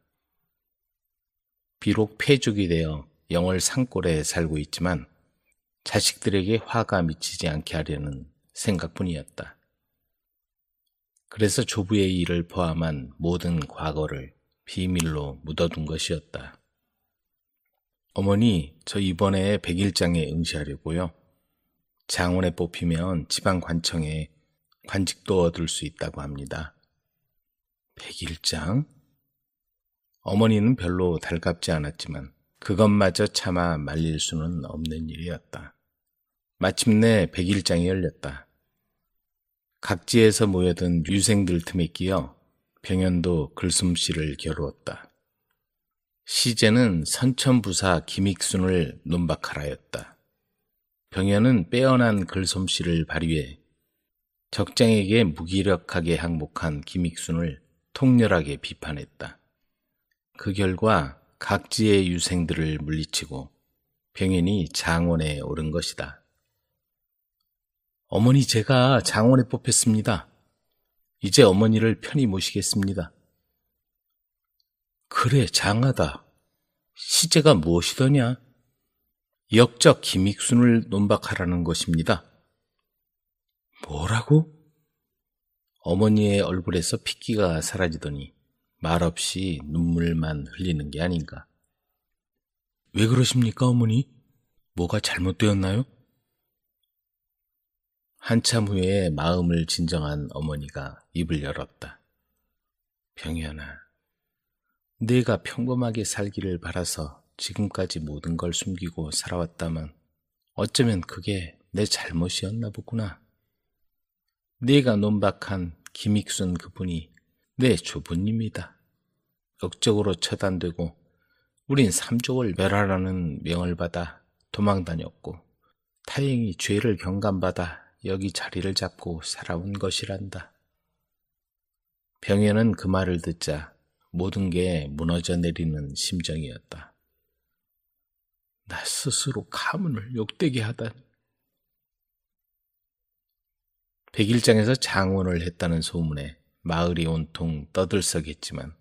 비록 폐족이 되어 영월 산골에 살고 있지만 자식들에게 화가 미치지 않게 하려는 생각뿐이었다. 그래서 조부의 일을 포함한 모든 과거를 비밀로 묻어둔 것이었다. 어머니, 저 이번에 백일장에 응시하려고요. 장원에 뽑히면 지방관청에 관직도 얻을 수 있다고 합니다. 백일장? 어머니는 별로 달갑지 않았지만 그것마저 차마 말릴 수는 없는 일이었다. 마침내 백일장이 열렸다. 각지에서 모여든 유생들 틈에 끼어 병현도 글솜씨를 겨루었다. 시제는 선천부사 김익순을 논박하라였다. 병현은 빼어난 글솜씨를 발휘해 적장에게 무기력하게 항복한 김익순을 통렬하게 비판했다. 그 결과 각지의 유생들을 물리치고 병현이 장원에 오른 것이다. 어머니, 제가 장원에 뽑혔습니다. 이제 어머니를 편히 모시겠습니다. 그래, 장하다. 시제가 무엇이더냐? 역적 김익순을 논박하라는 것입니다. 뭐라고? 어머니의 얼굴에서 핏기가 사라지더니 말없이 눈물만 흘리는 게 아닌가. 왜 그러십니까, 어머니? 뭐가 잘못되었나요? 한참 후에 마음을 진정한 어머니가 입을 열었다. 병현아, 내가 평범하게 살기를 바라서 지금까지 모든 걸 숨기고 살아왔다만 어쩌면 그게 내 잘못이었나 보구나. 네가 논박한 김익순 그분이 내 조부님이다. 역적으로 처단되고 우린 삼족을 멸하라는 명을 받아 도망다녔고 다행히 죄를 경감받아 여기 자리를 잡고 살아온 것이란다. 병현은 그 말을 듣자 모든 게 무너져 내리는 심정이었다. 나 스스로 가문을 욕되게 하다니. 백일장에서 장원을 했다는 소문에 마을이 온통 떠들썩했지만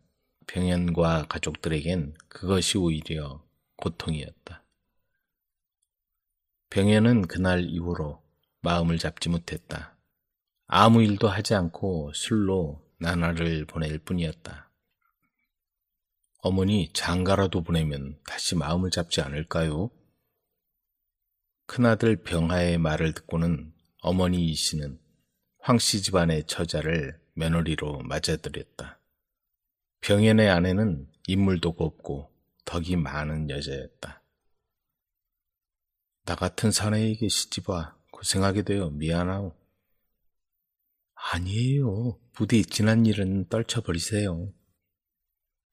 병현과 가족들에겐 그것이 오히려 고통이었다. 병현은 그날 이후로 마음을 잡지 못했다. 아무 일도 하지 않고 술로 나날을 보낼 뿐이었다. 어머니, 장가라도 보내면 다시 마음을 잡지 않을까요? 큰아들 병하의 말을 듣고는 어머니 이씨는 황씨 집안의 처자를 며느리로 맞아들였다. 병현의 아내는 인물도 곱고 덕이 많은 여자였다. 나 같은 사내에게 시집와 고생하게 되어 미안하오. 아니에요. 부디 지난 일은 떨쳐버리세요.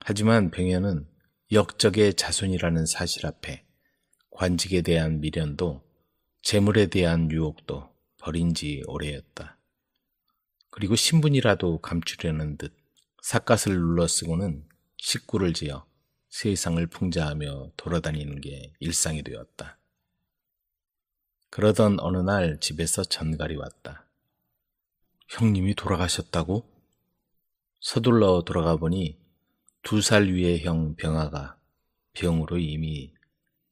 하지만 병현은 역적의 자손이라는 사실 앞에 관직에 대한 미련도 재물에 대한 유혹도 버린 지 오래였다. 그리고 신분이라도 감추려는 듯 삿갓을 눌러쓰고는 식구를 지어 세상을 풍자하며 돌아다니는 게 일상이 되었다. 그러던 어느 날 집에서 전갈이 왔다. 형님이 돌아가셨다고? 서둘러 돌아가 보니 2살 위의 형 병아가 병으로 이미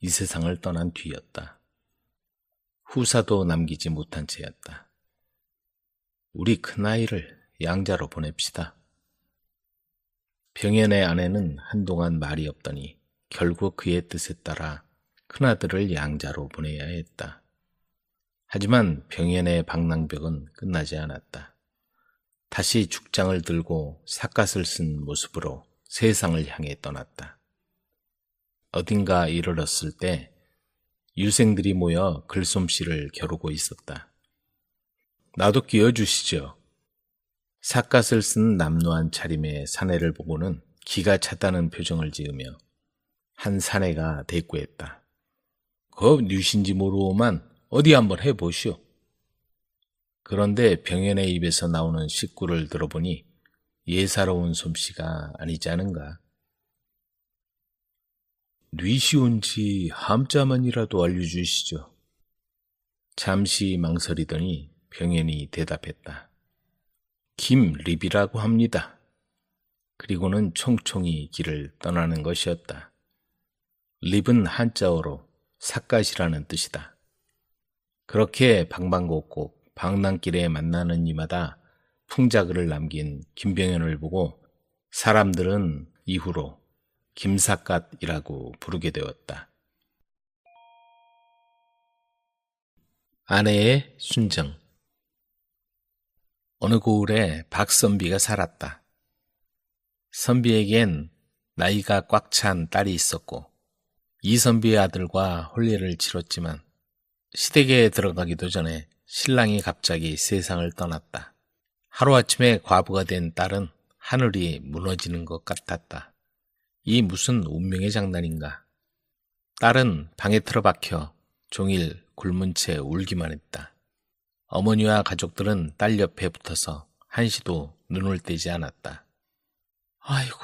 이 세상을 떠난 뒤였다. 후사도 남기지 못한 채였다. 우리 큰아이를 양자로 보냅시다. 병현의 아내는 한동안 말이 없더니 결국 그의 뜻에 따라 큰아들을 양자로 보내야 했다. 하지만 병현의 방랑벽은 끝나지 않았다. 다시 죽장을 들고 삿갓을 쓴 모습으로 세상을 향해 떠났다. 어딘가 이르렀을 때 유생들이 모여 글솜씨를 겨루고 있었다. 나도 끼워주시죠. 삿갓을 쓴 남루한 차림의 사내를 보고는 기가 찼다는 표정을 지으며 한 사내가 대꾸했다. 그 뉴신지 모르오만 어디 한번 해보시오. 그런데 병현의 입에서 나오는 식구를 들어보니 예사로운 솜씨가 아니지 않은가. 뉘시온지 함자만이라도 알려주시죠. 잠시 망설이더니 병현이 대답했다. 김립이라고 합니다. 그리고는 총총히 길을 떠나는 것이었다. 립은 한자어로 삿갓이라는 뜻이다. 그렇게 방방곡곡 방랑길에 만나는 이마다 풍자글을 남긴 김병현을 보고 사람들은 이후로 김삿갓이라고 부르게 되었다. 아내의 순정. 어느 고을에 박선비가 살았다. 선비에겐 나이가 꽉 찬 딸이 있었고 이선비의 아들과 혼례를 치렀지만 시댁에 들어가기도 전에 신랑이 갑자기 세상을 떠났다. 하루아침에 과부가 된 딸은 하늘이 무너지는 것 같았다. 이 무슨 운명의 장난인가. 딸은 방에 틀어박혀 종일 굶은 채 울기만 했다. 어머니와 가족들은 딸 옆에 붙어서 한시도 눈을 떼지 않았다. 아이고,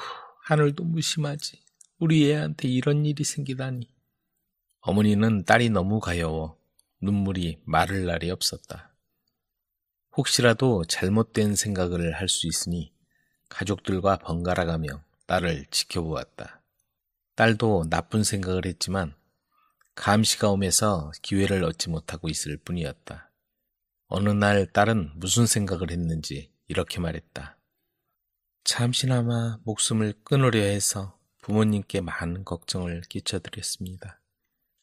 하늘도 무심하지. 우리 애한테 이런 일이 생기다니. 어머니는 딸이 너무 가여워 눈물이 마를 날이 없었다. 혹시라도 잘못된 생각을 할 수 있으니 가족들과 번갈아가며 딸을 지켜보았다. 딸도 나쁜 생각을 했지만 감시가 오면서 기회를 얻지 못하고 있을 뿐이었다. 어느 날 딸은 무슨 생각을 했는지 이렇게 말했다. 잠시나마 목숨을 끊으려 해서 부모님께 많은 걱정을 끼쳐드렸습니다.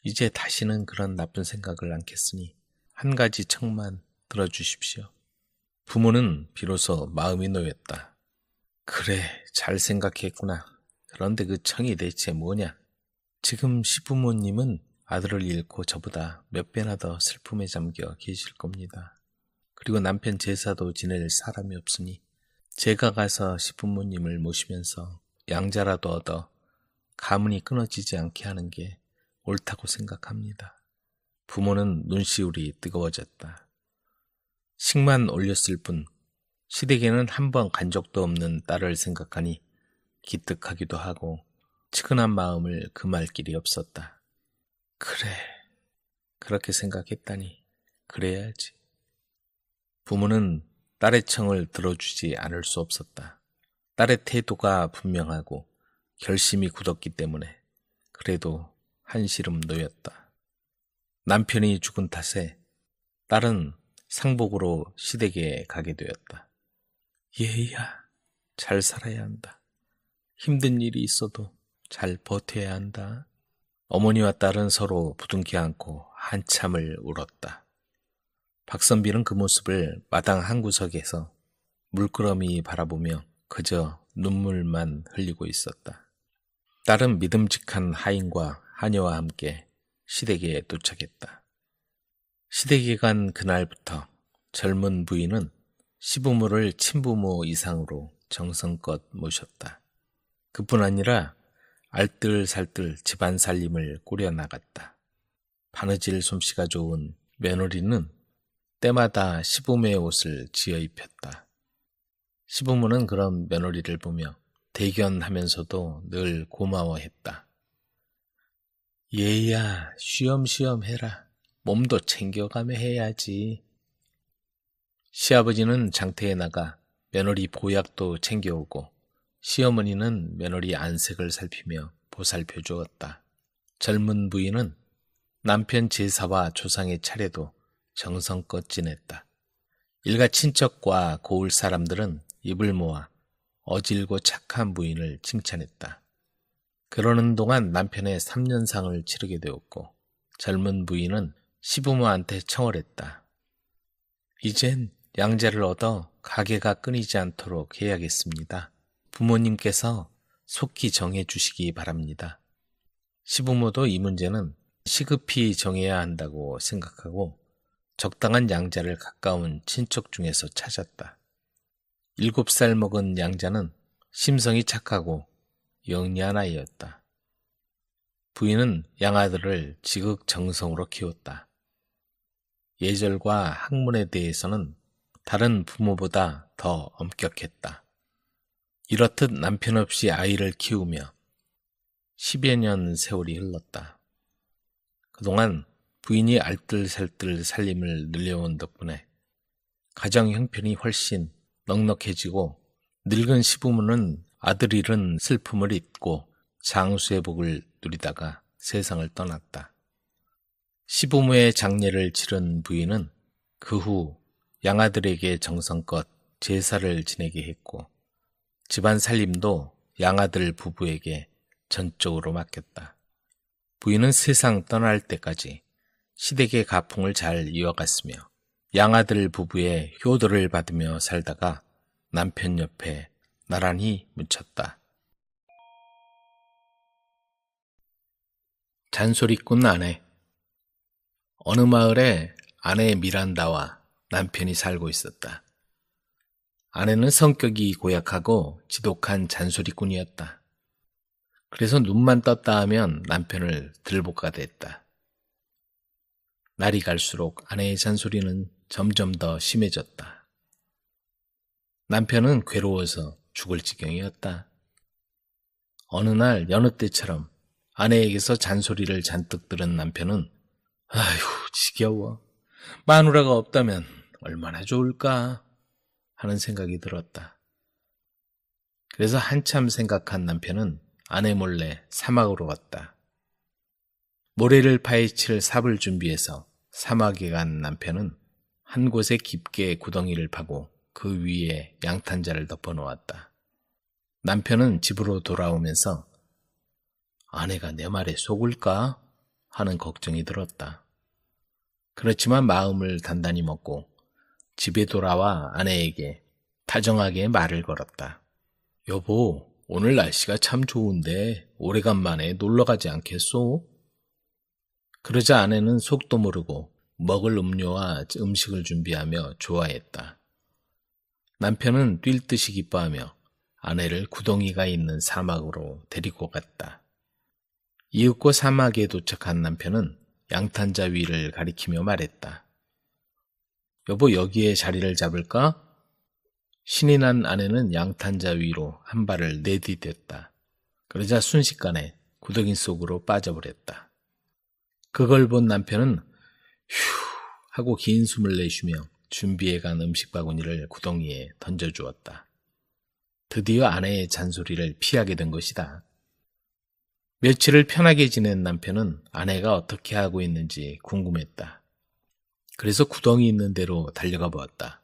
이제 다시는 그런 나쁜 생각을 않겠으니 한 가지 청만 들어주십시오. 부모는 비로소 마음이 놓였다. 그래, 잘 생각했구나. 그런데 그 청이 대체 뭐냐? 지금 시부모님은 아들을 잃고 저보다 몇 배나 더 슬픔에 잠겨 계실 겁니다. 그리고 남편 제사도 지낼 사람이 없으니 제가 가서 시부모님을 모시면서 양자라도 얻어 가문이 끊어지지 않게 하는 게 옳다고 생각합니다. 부모는 눈시울이 뜨거워졌다. 식만 올렸을 뿐 시댁에는 한 번 간 적도 없는 딸을 생각하니 기특하기도 하고 측은한 마음을 금할 길이 없었다. 그래, 그렇게 생각했다니 그래야지. 부모는 딸의 청을 들어주지 않을 수 없었다. 딸의 태도가 분명하고 결심이 굳었기 때문에 그래도 한시름 놓였다. 남편이 죽은 탓에 딸은 상복으로 시댁에 가게 되었다. 얘야, 잘 살아야 한다. 힘든 일이 있어도 잘 버텨야 한다. 어머니와 딸은 서로 부둥켜 안고 한참을 울었다. 박선비는 그 모습을 마당 한구석에서 물끄러미 바라보며 그저 눈물만 흘리고 있었다. 딸은 믿음직한 하인과 하녀와 함께 시댁에 도착했다. 시댁에 간 그날부터 젊은 부인은 시부모를 친부모 이상으로 정성껏 모셨다. 그뿐 아니라 알뜰살뜰 집안 살림을 꾸려나갔다. 바느질 솜씨가 좋은 며느리는 때마다 시부모의 옷을 지어 입혔다. 시부모는 그런 며느리를 보며 대견하면서도 늘 고마워했다. 얘야, 쉬엄쉬엄 해라. 몸도 챙겨가며 해야지. 시아버지는 장터에 나가 며느리 보약도 챙겨오고 시어머니는 며느리 안색을 살피며 보살펴 주었다. 젊은 부인은 남편 제사와 조상의 차례도 정성껏 지냈다. 일가 친척과 고을 사람들은 입을 모아 어질고 착한 부인을 칭찬했다. 그러는 동안 남편의 3년상을 치르게 되었고 젊은 부인은 시부모한테 청을 했다. 이젠 양자를 얻어 가게가 끊이지 않도록 해야겠습니다. 부모님께서 속히 정해 주시기 바랍니다. 시부모도 이 문제는 시급히 정해야 한다고 생각하고 적당한 양자를 가까운 친척 중에서 찾았다. 7살 먹은 양자는 심성이 착하고 영리한 아이였다. 부인은 양아들을 지극정성으로 키웠다. 예절과 학문에 대해서는 다른 부모보다 더 엄격했다. 이렇듯 남편 없이 아이를 키우며 10여 년 세월이 흘렀다. 그동안 부인이 알뜰살뜰 살림을 늘려온 덕분에 가정 형편이 훨씬 넉넉해지고 늙은 시부모는 아들 잃은 슬픔을 잊고 장수의 복을 누리다가 세상을 떠났다. 시부모의 장례를 치른 부인은 그 후 양아들에게 정성껏 제사를 지내게 했고 집안 살림도 양아들 부부에게 전적으로 맡겼다. 부인은 세상 떠날 때까지 시댁의 가풍을 잘 이어갔으며 양아들 부부의 효도를 받으며 살다가 남편 옆에 나란히 묻혔다. 잔소리꾼 아내. 어느 마을에 아내 미란다와 남편이 살고 있었다. 아내는 성격이 고약하고 지독한 잔소리꾼이었다. 그래서 눈만 떴다 하면 남편을 들볶아댔다. 날이 갈수록 아내의 잔소리는 점점 더 심해졌다. 남편은 괴로워서 죽을 지경이었다. 어느 날 여느 때처럼 아내에게서 잔소리를 잔뜩 들은 남편은 아휴 지겨워. 마누라가 없다면 얼마나 좋을까 하는 생각이 들었다. 그래서 한참 생각한 남편은 아내 몰래 사막으로 갔다. 모래를 파헤칠 삽을 준비해서 사막에 간 남편은 한 곳에 깊게 구덩이를 파고 그 위에 양탄자를 덮어 놓았다. 남편은 집으로 돌아오면서 아내가 내 말에 속을까 하는 걱정이 들었다. 그렇지만 마음을 단단히 먹고 집에 돌아와 아내에게 다정하게 말을 걸었다. 여보, 오늘 날씨가 참 좋은데 오래간만에 놀러가지 않겠소? 그러자 아내는 속도 모르고 먹을 음료와 음식을 준비하며 좋아했다. 남편은 뛸 듯이 기뻐하며 아내를 구덩이가 있는 사막으로 데리고 갔다. 이윽고 사막에 도착한 남편은 양탄자 위를 가리키며 말했다. 여보, 여기에 자리를 잡을까? 신이 난 아내는 양탄자 위로 한 발을 내디뎠다. 그러자 순식간에 구덩이 속으로 빠져버렸다. 그걸 본 남편은 휴 하고 긴 숨을 내쉬며 준비해간 음식 바구니를 구덩이에 던져주었다. 드디어 아내의 잔소리를 피하게 된 것이다. 며칠을 편하게 지낸 남편은 아내가 어떻게 하고 있는지 궁금했다. 그래서 구덩이 있는 데로 달려가 보았다.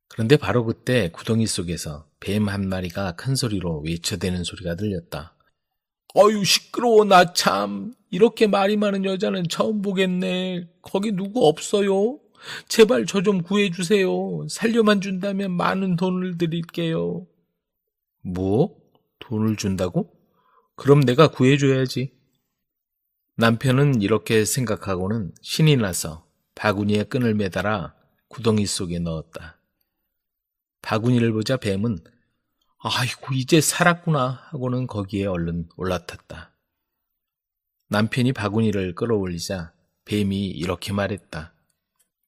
그런데 바로 그때 구덩이 속에서 뱀 한 마리가 큰 소리로 외쳐대는 소리가 들렸다. 어유 시끄러워. 나 참 이렇게 말이 많은 여자는 처음 보겠네. 거기 누구 없어요? 제발 저 좀 구해주세요. 살려만 준다면 많은 돈을 드릴게요. 뭐? 돈을 준다고? 그럼 내가 구해줘야지. 남편은 이렇게 생각하고는 신이 나서 바구니에 끈을 매달아 구덩이 속에 넣었다. 바구니를 보자 뱀은 아이고 이제 살았구나 하고는 거기에 얼른 올라탔다. 남편이 바구니를 끌어올리자 뱀이 이렇게 말했다.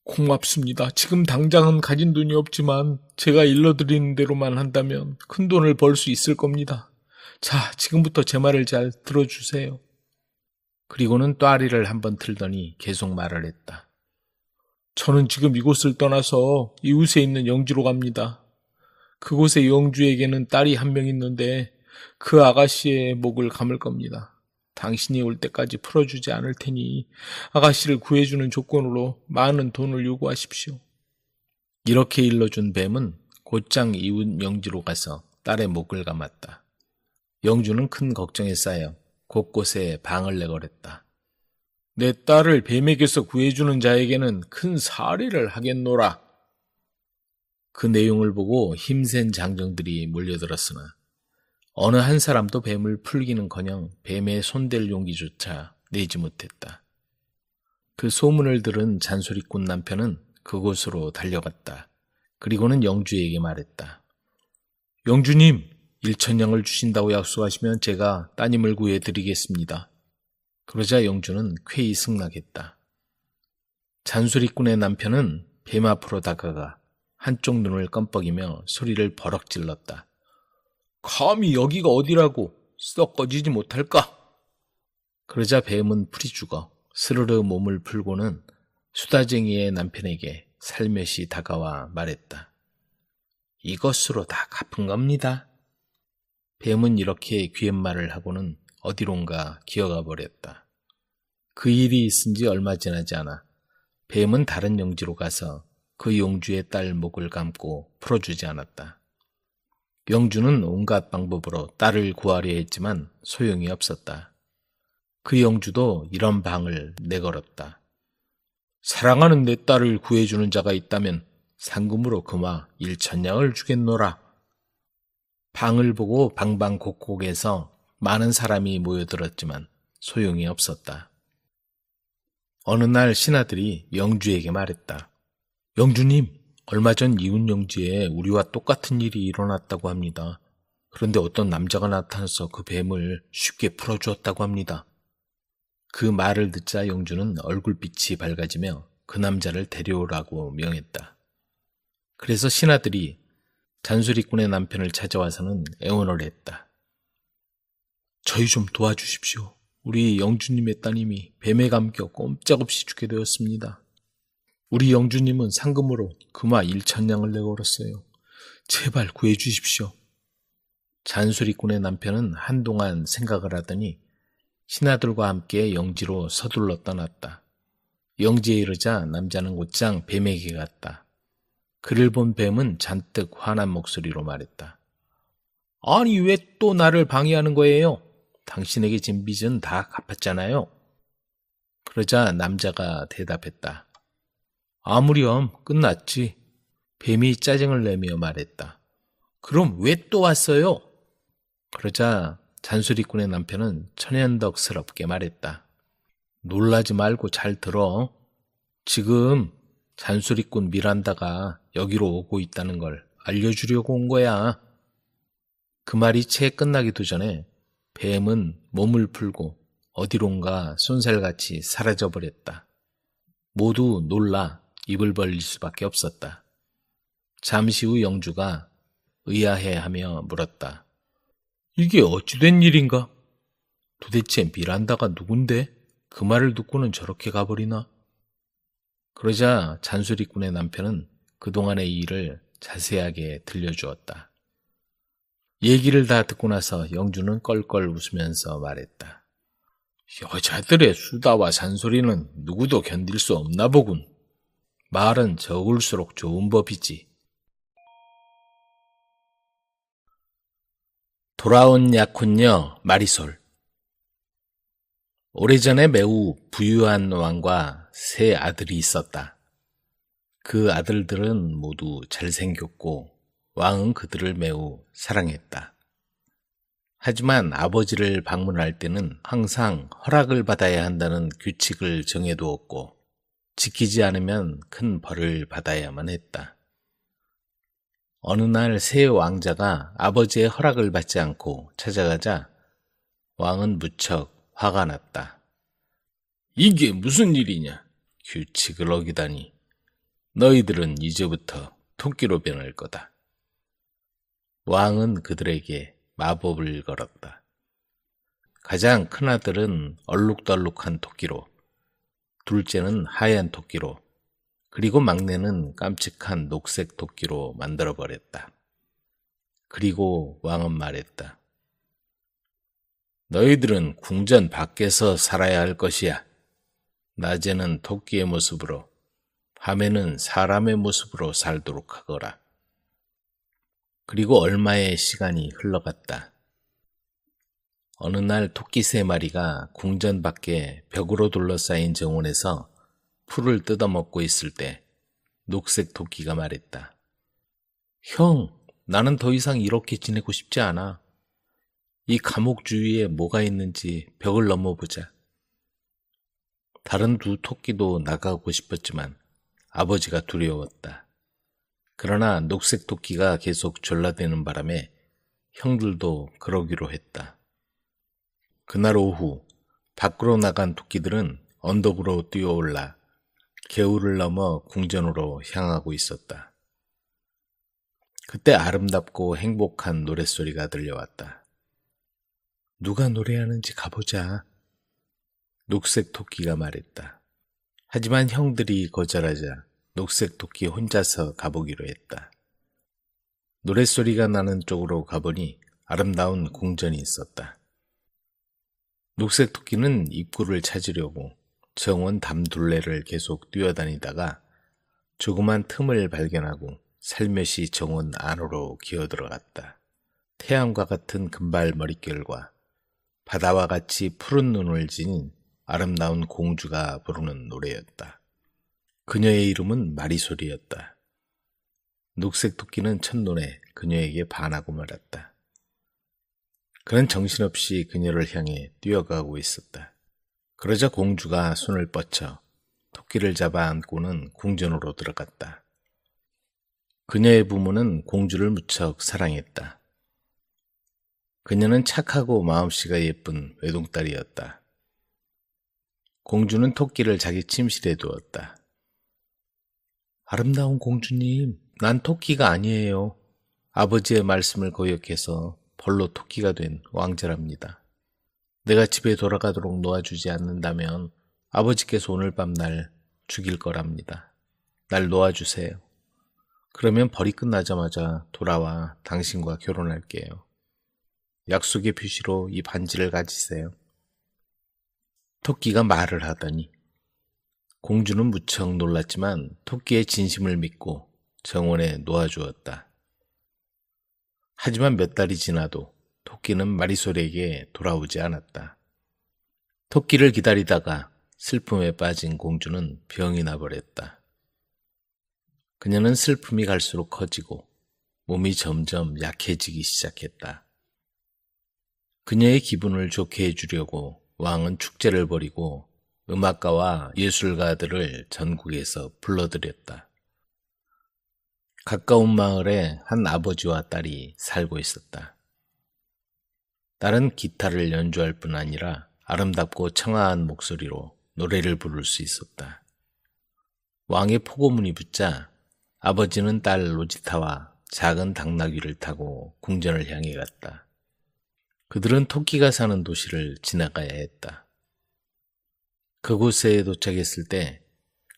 고맙습니다. 지금 당장은 가진 돈이 없지만 제가 일러드리는 대로만 한다면 큰 돈을 벌 수 있을 겁니다. 자, 지금부터 제 말을 잘 들어주세요. 그리고는 또아리를 한번 틀더니 계속 말을 했다. 저는 지금 이곳을 떠나서 이웃에 있는 영지로 갑니다. 그곳의 영주에게는 딸이 한 명 있는데 그 아가씨의 목을 감을 겁니다. 당신이 올 때까지 풀어주지 않을 테니 아가씨를 구해주는 조건으로 많은 돈을 요구하십시오. 이렇게 일러준 뱀은 곧장 이웃 영지로 가서 딸의 목을 감았다. 영주는 큰 걱정에 쌓여 곳곳에 방을 내걸었다. 내 딸을 뱀에게서 구해주는 자에게는 큰 사례를 하겠노라. 그 내용을 보고 힘센 장정들이 몰려들었으나 어느 한 사람도 뱀을 풀기는커녕 뱀에 손댈 용기조차 내지 못했다. 그 소문을 들은 잔소리꾼 남편은 그곳으로 달려갔다. 그리고는 영주에게 말했다. 영주님, 1,000냥을 주신다고 약속하시면 제가 따님을 구해드리겠습니다. 그러자 영주는 쾌히 승낙했다. 잔소리꾼의 남편은 뱀 앞으로 다가가 한쪽 눈을 껌뻑이며 소리를 버럭 질렀다. 감히 여기가 어디라고 썩 꺼지지 못할까? 그러자 뱀은 풀이 죽어 스르르 몸을 풀고는 수다쟁이의 남편에게 살며시 다가와 말했다. 이것으로 다 갚은 겁니다. 뱀은 이렇게 귀엄말을 하고는 어디론가 기어가 버렸다. 그 일이 있은 지 얼마 지나지 않아 뱀은 다른 영지로 가서 그 영주의 딸 목을 감고 풀어주지 않았다. 영주는 온갖 방법으로 딸을 구하려 했지만 소용이 없었다. 그 영주도 이런 방을 내걸었다. 사랑하는 내 딸을 구해주는 자가 있다면 상금으로 금화 1,000냥을 주겠노라. 방을 보고 방방곡곡에서 많은 사람이 모여들었지만 소용이 없었다. 어느 날 신하들이 영주에게 말했다. 영주님, 얼마 전 이웃 영지에 우리와 똑같은 일이 일어났다고 합니다. 그런데 어떤 남자가 나타나서 그 뱀을 쉽게 풀어주었다고 합니다. 그 말을 듣자 영주는 얼굴빛이 밝아지며 그 남자를 데려오라고 명했다. 그래서 신하들이 잔수리꾼의 남편을 찾아와서는 애원을 했다. 저희 좀 도와주십시오. 우리 영주님의 따님이 뱀에 감겨 꼼짝없이 죽게 되었습니다. 우리 영주님은 상금으로 금화 1,000냥을 내걸었어요. 제발 구해주십시오. 잔수리꾼의 남편은 한동안 생각을 하더니 신하들과 함께 영지로 서둘러 떠났다. 영지에 이르자 남자는 곧장 뱀에게 갔다. 그를 본 뱀은 잔뜩 화난 목소리로 말했다. 아니, 왜 또 나를 방해하는 거예요? 당신에게 진 빚은 다 갚았잖아요. 그러자 남자가 대답했다. 아무렴, 끝났지. 뱀이 짜증을 내며 말했다. 그럼 왜 또 왔어요? 그러자 잔수리꾼의 남편은 천연덕스럽게 말했다. 놀라지 말고 잘 들어. 지금 잔수리꾼 미란다가 여기로 오고 있다는 걸 알려주려고 온 거야. 그 말이 채 끝나기도 전에 뱀은 몸을 풀고 어디론가 쏜살같이 사라져버렸다. 모두 놀라 입을 벌릴 수밖에 없었다. 잠시 후 영주가 의아해하며 물었다. 이게 어찌된 일인가? 도대체 미란다가 누군데 그 말을 듣고는 저렇게 가버리나? 그러자 잔수리꾼의 남편은 그동안의 일을 자세하게 들려주었다. 얘기를 다 듣고 나서 영주는 껄껄 웃으면서 말했다. 여자들의 수다와 잔소리는 누구도 견딜 수 없나 보군. 말은 적을수록 좋은 법이지. 돌아온 약혼녀 마리솔. 오래전에 매우 부유한 왕과 3 아들이 있었다. 그 아들들은 모두 잘생겼고 왕은 그들을 매우 사랑했다. 하지만 아버지를 방문할 때는 항상 허락을 받아야 한다는 규칙을 정해두었고 지키지 않으면 큰 벌을 받아야만 했다. 어느 날 새 왕자가 아버지의 허락을 받지 않고 찾아가자 왕은 무척 화가 났다. 이게 무슨 일이냐? 규칙을 어기다니. 너희들은 이제부터 토끼로 변할 거다. 왕은 그들에게 마법을 걸었다. 가장 큰 아들은 얼룩덜룩한 토끼로, 둘째는 하얀 토끼로, 그리고 막내는 깜찍한 녹색 토끼로 만들어버렸다. 그리고 왕은 말했다. 너희들은 궁전 밖에서 살아야 할 것이야. 낮에는 토끼의 모습으로, 밤에는 사람의 모습으로 살도록 하거라. 그리고 얼마의 시간이 흘러갔다. 어느 날 토끼 3마리가 궁전 밖에 벽으로 둘러싸인 정원에서 풀을 뜯어먹고 있을 때 녹색 토끼가 말했다. 형, 나는 더 이상 이렇게 지내고 싶지 않아. 이 감옥 주위에 뭐가 있는지 벽을 넘어보자. 다른 2 토끼도 나가고 싶었지만 아버지가 두려웠다. 그러나 녹색 토끼가 계속 졸라대는 바람에 형들도 그러기로 했다. 그날 오후 밖으로 나간 토끼들은 언덕으로 뛰어올라 개울을 넘어 궁전으로 향하고 있었다. 그때 아름답고 행복한 노랫소리가 들려왔다. 누가 노래하는지 가보자. 녹색 토끼가 말했다. 하지만 형들이 거절하자 녹색 토끼 혼자서 가보기로 했다. 노랫소리가 나는 쪽으로 가보니 아름다운 궁전이 있었다. 녹색 토끼는 입구를 찾으려고 정원 담둘레를 계속 뛰어다니다가 조그만 틈을 발견하고 살며시 정원 안으로 기어들어갔다. 태양과 같은 금발 머릿결과 바다와 같이 푸른 눈을 지닌 아름다운 공주가 부르는 노래였다. 그녀의 이름은 마리솔이었다. 녹색 토끼는 첫눈에 그녀에게 반하고 말았다. 그는 정신없이 그녀를 향해 뛰어가고 있었다. 그러자 공주가 손을 뻗쳐 토끼를 잡아 안고는 궁전으로 들어갔다. 그녀의 부모는 공주를 무척 사랑했다. 그녀는 착하고 마음씨가 예쁜 외동딸이었다. 공주는 토끼를 자기 침실에 두었다. 아름다운 공주님, 난 토끼가 아니에요. 아버지의 말씀을 거역해서 벌로 토끼가 된 왕자랍니다. 내가 집에 돌아가도록 놓아주지 않는다면 아버지께서 오늘 밤 날 죽일 거랍니다. 날 놓아주세요. 그러면 벌이 끝나자마자 돌아와 당신과 결혼할게요. 약속의 표시로 이 반지를 가지세요. 토끼가 말을 하더니 공주는 무척 놀랐지만 토끼의 진심을 믿고 정원에 놓아주었다. 하지만 몇 달이 지나도 토끼는 마리솔에게 돌아오지 않았다. 토끼를 기다리다가 슬픔에 빠진 공주는 병이 나버렸다. 그녀는 슬픔이 갈수록 커지고 몸이 점점 약해지기 시작했다. 그녀의 기분을 좋게 해주려고 왕은 축제를 벌이고 음악가와 예술가들을 전국에서 불러들였다. 가까운 마을에 한 아버지와 딸이 살고 있었다. 딸은 기타를 연주할 뿐 아니라 아름답고 청아한 목소리로 노래를 부를 수 있었다. 왕의 포고문이 붙자 아버지는 딸 로지타와 작은 당나귀를 타고 궁전을 향해 갔다. 그들은 토끼가 사는 도시를 지나가야 했다. 그곳에 도착했을 때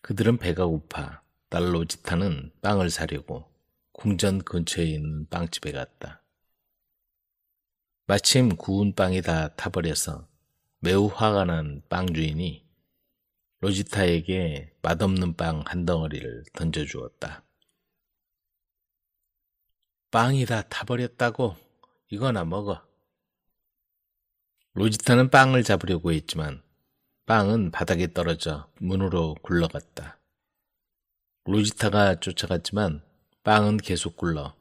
그들은 배가 고파 딸 로지타는 빵을 사려고 궁전 근처에 있는 빵집에 갔다. 마침 구운 빵이 다 타버려서 매우 화가 난 빵 주인이 로지타에게 맛없는 빵 한 덩어리를 던져주었다. 빵이 다 타버렸다고? 이거나 먹어. 로지타는 빵을 잡으려고 했지만 빵은 바닥에 떨어져 문으로 굴러갔다. 로지타가 쫓아갔지만 빵은 계속 굴러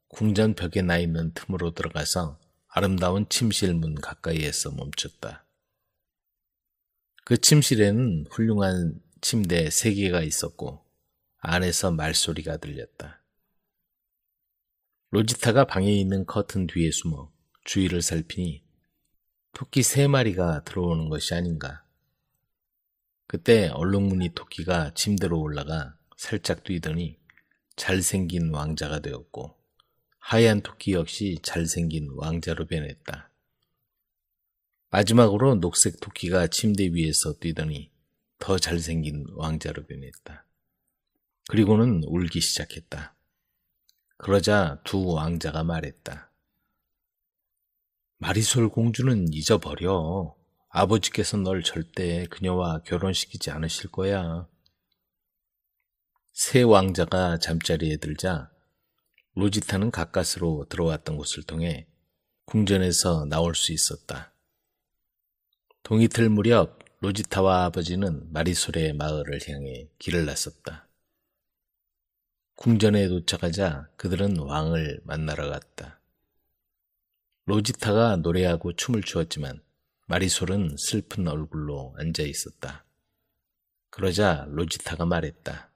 궁전 벽에 나 있는 틈으로 들어가서 아름다운 침실 문 가까이에서 멈췄다. 그 침실에는 훌륭한 침대 3개가 있었고 안에서 말소리가 들렸다. 로지타가 방에 있는 커튼 뒤에 숨어 주위를 살피니 토끼 3마리가 들어오는 것이 아닌가. 그때 얼룩무늬 토끼가 침대로 올라가 살짝 뛰더니 잘생긴 왕자가 되었고 하얀 토끼 역시 잘생긴 왕자로 변했다. 마지막으로 녹색 토끼가 침대 위에서 뛰더니 더 잘생긴 왕자로 변했다. 그리고는 울기 시작했다. 그러자 두 왕자가 말했다. 마리솔 공주는 잊어버려. 아버지께서 널 절대 그녀와 결혼시키지 않으실 거야. 세 왕자가 잠자리에 들자 로지타는 가까스로 들어왔던 곳을 통해 궁전에서 나올 수 있었다. 동이틀 무렵 로지타와 아버지는 마리솔의 마을을 향해 길을 나섰다. 궁전에 도착하자 그들은 왕을 만나러 갔다. 로지타가 노래하고 춤을 추었지만 마리솔은 슬픈 얼굴로 앉아 있었다. 그러자 로지타가 말했다.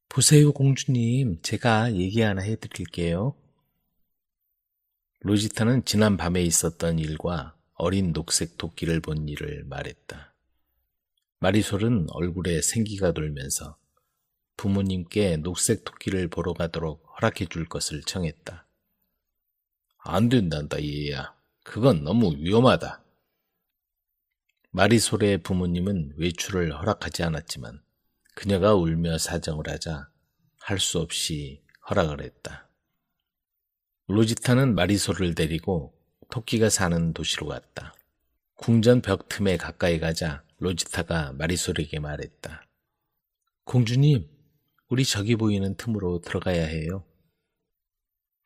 보세요 공주님, 제가 얘기 하나 해드릴게요. 로지타는 지난 밤에 있었던 일과 어린 녹색 토끼를 본 일을 말했다. 마리솔은 얼굴에 생기가 돌면서 부모님께 녹색 토끼를 보러 가도록 허락해 줄 것을 청했다. 안 된단다 얘야. 그건 너무 위험하다. 마리솔의 부모님은 외출을 허락하지 않았지만 그녀가 울며 사정을 하자 할 수 없이 허락을 했다. 로지타는 마리솔을 데리고 토끼가 사는 도시로 갔다. 궁전 벽 틈에 가까이 가자 로지타가 마리솔에게 말했다. 공주님, 우리 저기 보이는 틈으로 들어가야 해요.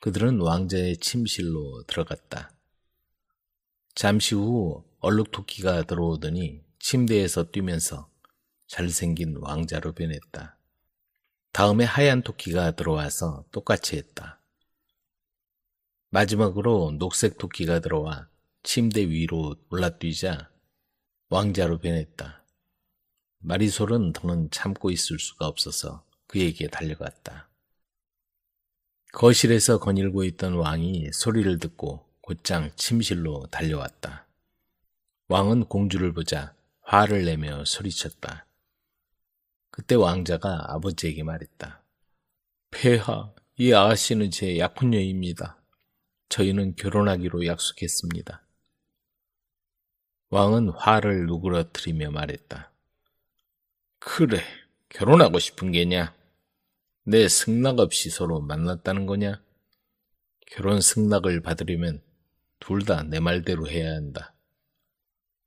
그들은 왕자의 침실로 들어갔다. 잠시 후 얼룩토끼가 들어오더니 침대에서 뛰면서 잘생긴 왕자로 변했다. 다음에 하얀 토끼가 들어와서 똑같이 했다. 마지막으로 녹색 토끼가 들어와 침대 위로 올라뛰자 왕자로 변했다. 마리솔은 더는 참고 있을 수가 없어서 그에게 달려갔다. 거실에서 거닐고 있던 왕이 소리를 듣고 곧장 침실로 달려왔다. 왕은 공주를 보자 화를 내며 소리쳤다. 그때 왕자가 아버지에게 말했다. 폐하, 이 아가씨는 제 약혼녀입니다. 저희는 결혼하기로 약속했습니다. 왕은 화를 누그러뜨리며 말했다. 그래, 결혼하고 싶은 게냐? 내 승낙 없이 서로 만났다는 거냐? 결혼 승낙을 받으려면 둘 다 내 말대로 해야 한다.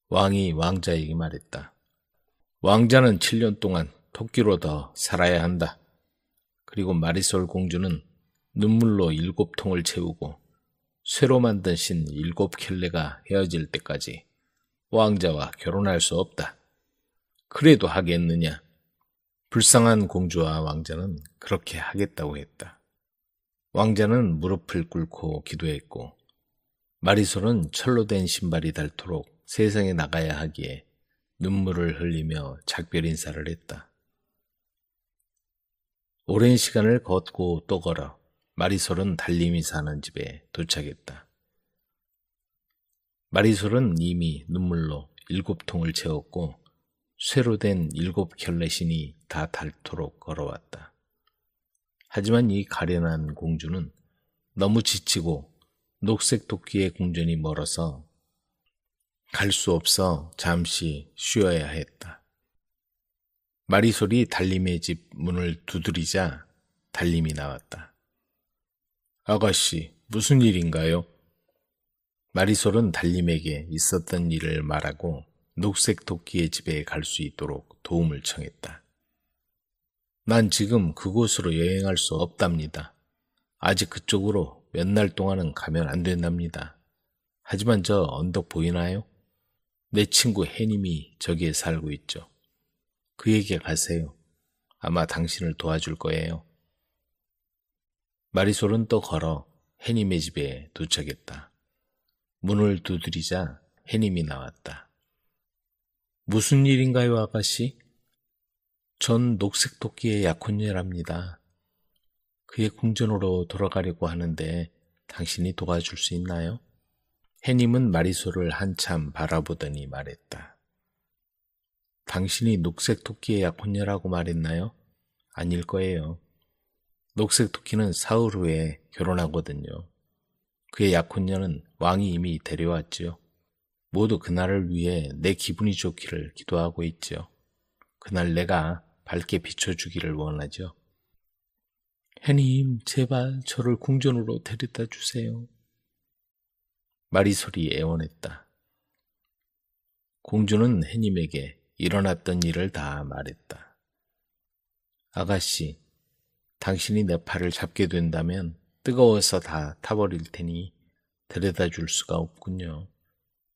왕이 왕자에게 말했다. 왕자는 7년 동안 토끼로 더 살아야 한다. 그리고 마리솔 공주는 눈물로 7통을 채우고 쇠로 만든 신 7켤레가 헤어질 때까지 왕자와 결혼할 수 없다. 그래도 하겠느냐? 불쌍한 공주와 왕자는 그렇게 하겠다고 했다. 왕자는 무릎을 꿇고 기도했고 마리솔은 철로 된 신발이 닳도록 세상에 나가야 하기에 눈물을 흘리며 작별 인사를 했다. 오랜 시간을 걷고 또 걸어 마리솔은 달님이 사는 집에 도착했다. 마리솔은 이미 눈물로 7통을 채웠고 쇠로 된 7켤레신이 다 닳도록 걸어왔다. 하지만 이 가련한 공주는 너무 지치고 녹색 토끼의 궁전이 멀어서 갈 수 없어 잠시 쉬어야 했다. 마리솔이 달님의 집 문을 두드리자 달님이 나왔다. 아가씨, 무슨 일인가요? 마리솔은 달님에게 있었던 일을 말하고 녹색 토끼의 집에 갈 수 있도록 도움을 청했다. 난 지금 그곳으로 여행할 수 없답니다. 아직 그쪽으로 몇 날 동안은 가면 안 된답니다. 하지만 저 언덕 보이나요? 내 친구 해님이 저기에 살고 있죠. 그에게 가세요. 아마 당신을 도와줄 거예요. 마리솔은 또 걸어 해님의 집에 도착했다. 문을 두드리자 해님이 나왔다. 무슨 일인가요, 아가씨? 전 녹색 토끼의 약혼녀랍니다. 그의 궁전으로 돌아가려고 하는데 당신이 도와줄 수 있나요? 해님은 마리솔을 한참 바라보더니 말했다. 당신이 녹색 토끼의 약혼녀라고 말했나요? 아닐 거예요. 녹색 토끼는 사흘 후에 결혼하거든요. 그의 약혼녀는 왕이 이미 데려왔지요. 모두 그날을 위해 내 기분이 좋기를 기도하고 있지요. 그날 내가 밝게 비춰주기를 원하죠. 해님, 제발 저를 궁전으로 데려다 주세요. 마리솔이 애원했다. 공주는 해님에게 일어났던 일을 다 말했다. 아가씨, 당신이 내 팔을 잡게 된다면 뜨거워서 다 타버릴 테니 데려다 줄 수가 없군요.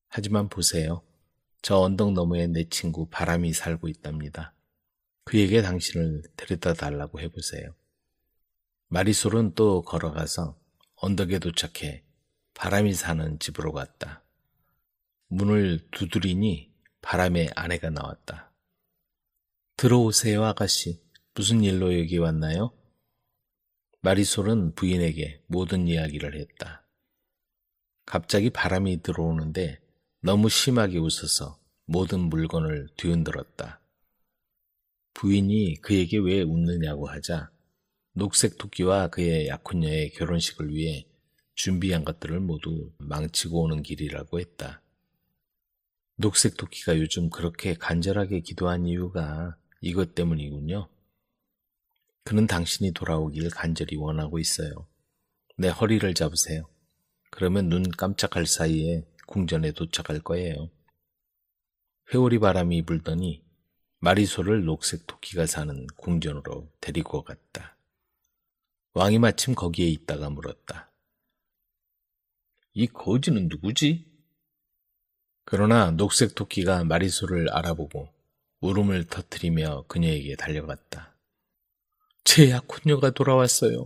하지만 보세요. 저 언덕 너머에 내 친구 바람이 살고 있답니다. 그에게 당신을 데려다 달라고 해보세요. 마리솔은 또 걸어가서 언덕에 도착해 바람이 사는 집으로 갔다. 문을 두드리니 바람의 아내가 나왔다. 들어오세요, 아가씨. 무슨 일로 여기 왔나요? 마리솔은 부인에게 모든 이야기를 했다. 갑자기 바람이 들어오는데 너무 심하게 웃어서 모든 물건을 뒤흔들었다. 부인이 그에게 왜 웃느냐고 하자 녹색 토끼와 그의 약혼녀의 결혼식을 위해 준비한 것들을 모두 망치고 오는 길이라고 했다. 녹색 토끼가 요즘 그렇게 간절하게 기도한 이유가 이것 때문이군요. 그는 당신이 돌아오길 간절히 원하고 있어요. 내 허리를 잡으세요. 그러면 눈 깜짝할 사이에 궁전에 도착할 거예요. 회오리 바람이 불더니 마리솔을 녹색 토끼가 사는 궁전으로 데리고 갔다. 왕이 마침 거기에 있다가 물었다. 이 거지는 누구지? 그러나 녹색 토끼가 마리솔을 알아보고 울음을 터뜨리며 그녀에게 달려갔다. 제 약혼녀가 돌아왔어요.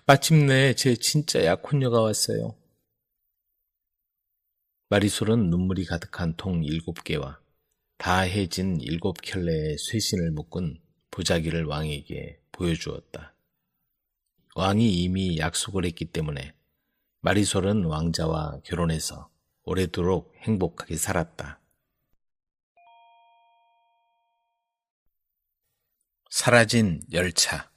마침내 제 진짜 약혼녀가 왔어요. 마리솔은 눈물이 가득한 통 7개와 다 해진 7켤레의 쇠신을 묶은 보자기를 왕에게 보여주었다. 왕이 이미 약속을 했기 때문에 마리솔은 왕자와 결혼해서 오래도록 행복하게 살았다. 사라진 열차.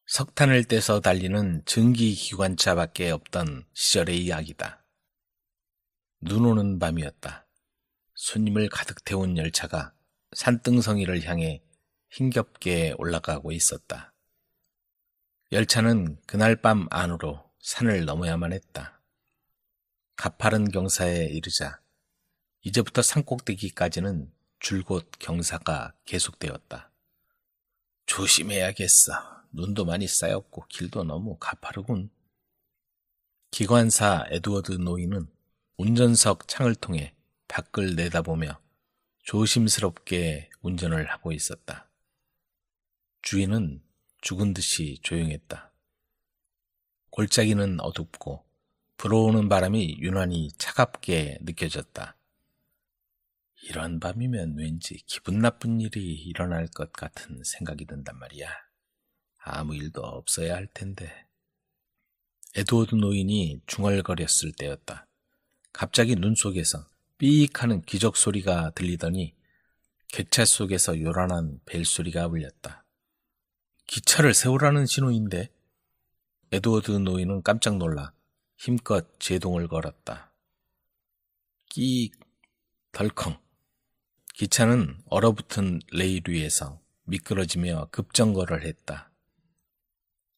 석탄을 떼서 달리는 증기기관차밖에 없던 시절의 이야기다. 눈 오는 밤이었다. 손님을 가득 태운 열차가 산등성이를 향해 힘겹게 올라가고 있었다. 열차는 그날 밤 안으로 산을 넘어야만 했다. 가파른 경사에 이르자 이제부터 산꼭대기까지는 줄곧 경사가 계속되었다. 조심해야겠어. 눈도 많이 쌓였고 길도 너무 가파르군. 기관사 에드워드 노이는 운전석 창을 통해 밖을 내다보며 조심스럽게 운전을 하고 있었다. 주위는 죽은 듯이 조용했다. 골짜기는 어둡고 불어오는 바람이 유난히 차갑게 느껴졌다. 이런 밤이면 왠지 기분 나쁜 일이 일어날 것 같은 생각이 든단 말이야. 아무 일도 없어야 할 텐데. 에드워드 노인이 중얼거렸을 때였다. 갑자기 눈 속에서 삐익 하는 기적 소리가 들리더니 객차 속에서 요란한 벨소리가 울렸다. 기차를 세우라는 신호인데? 에드워드 노인은 깜짝 놀라 힘껏 제동을 걸었다. 끼익, 덜컹. 기차는 얼어붙은 레일 위에서 미끄러지며 급정거를 했다.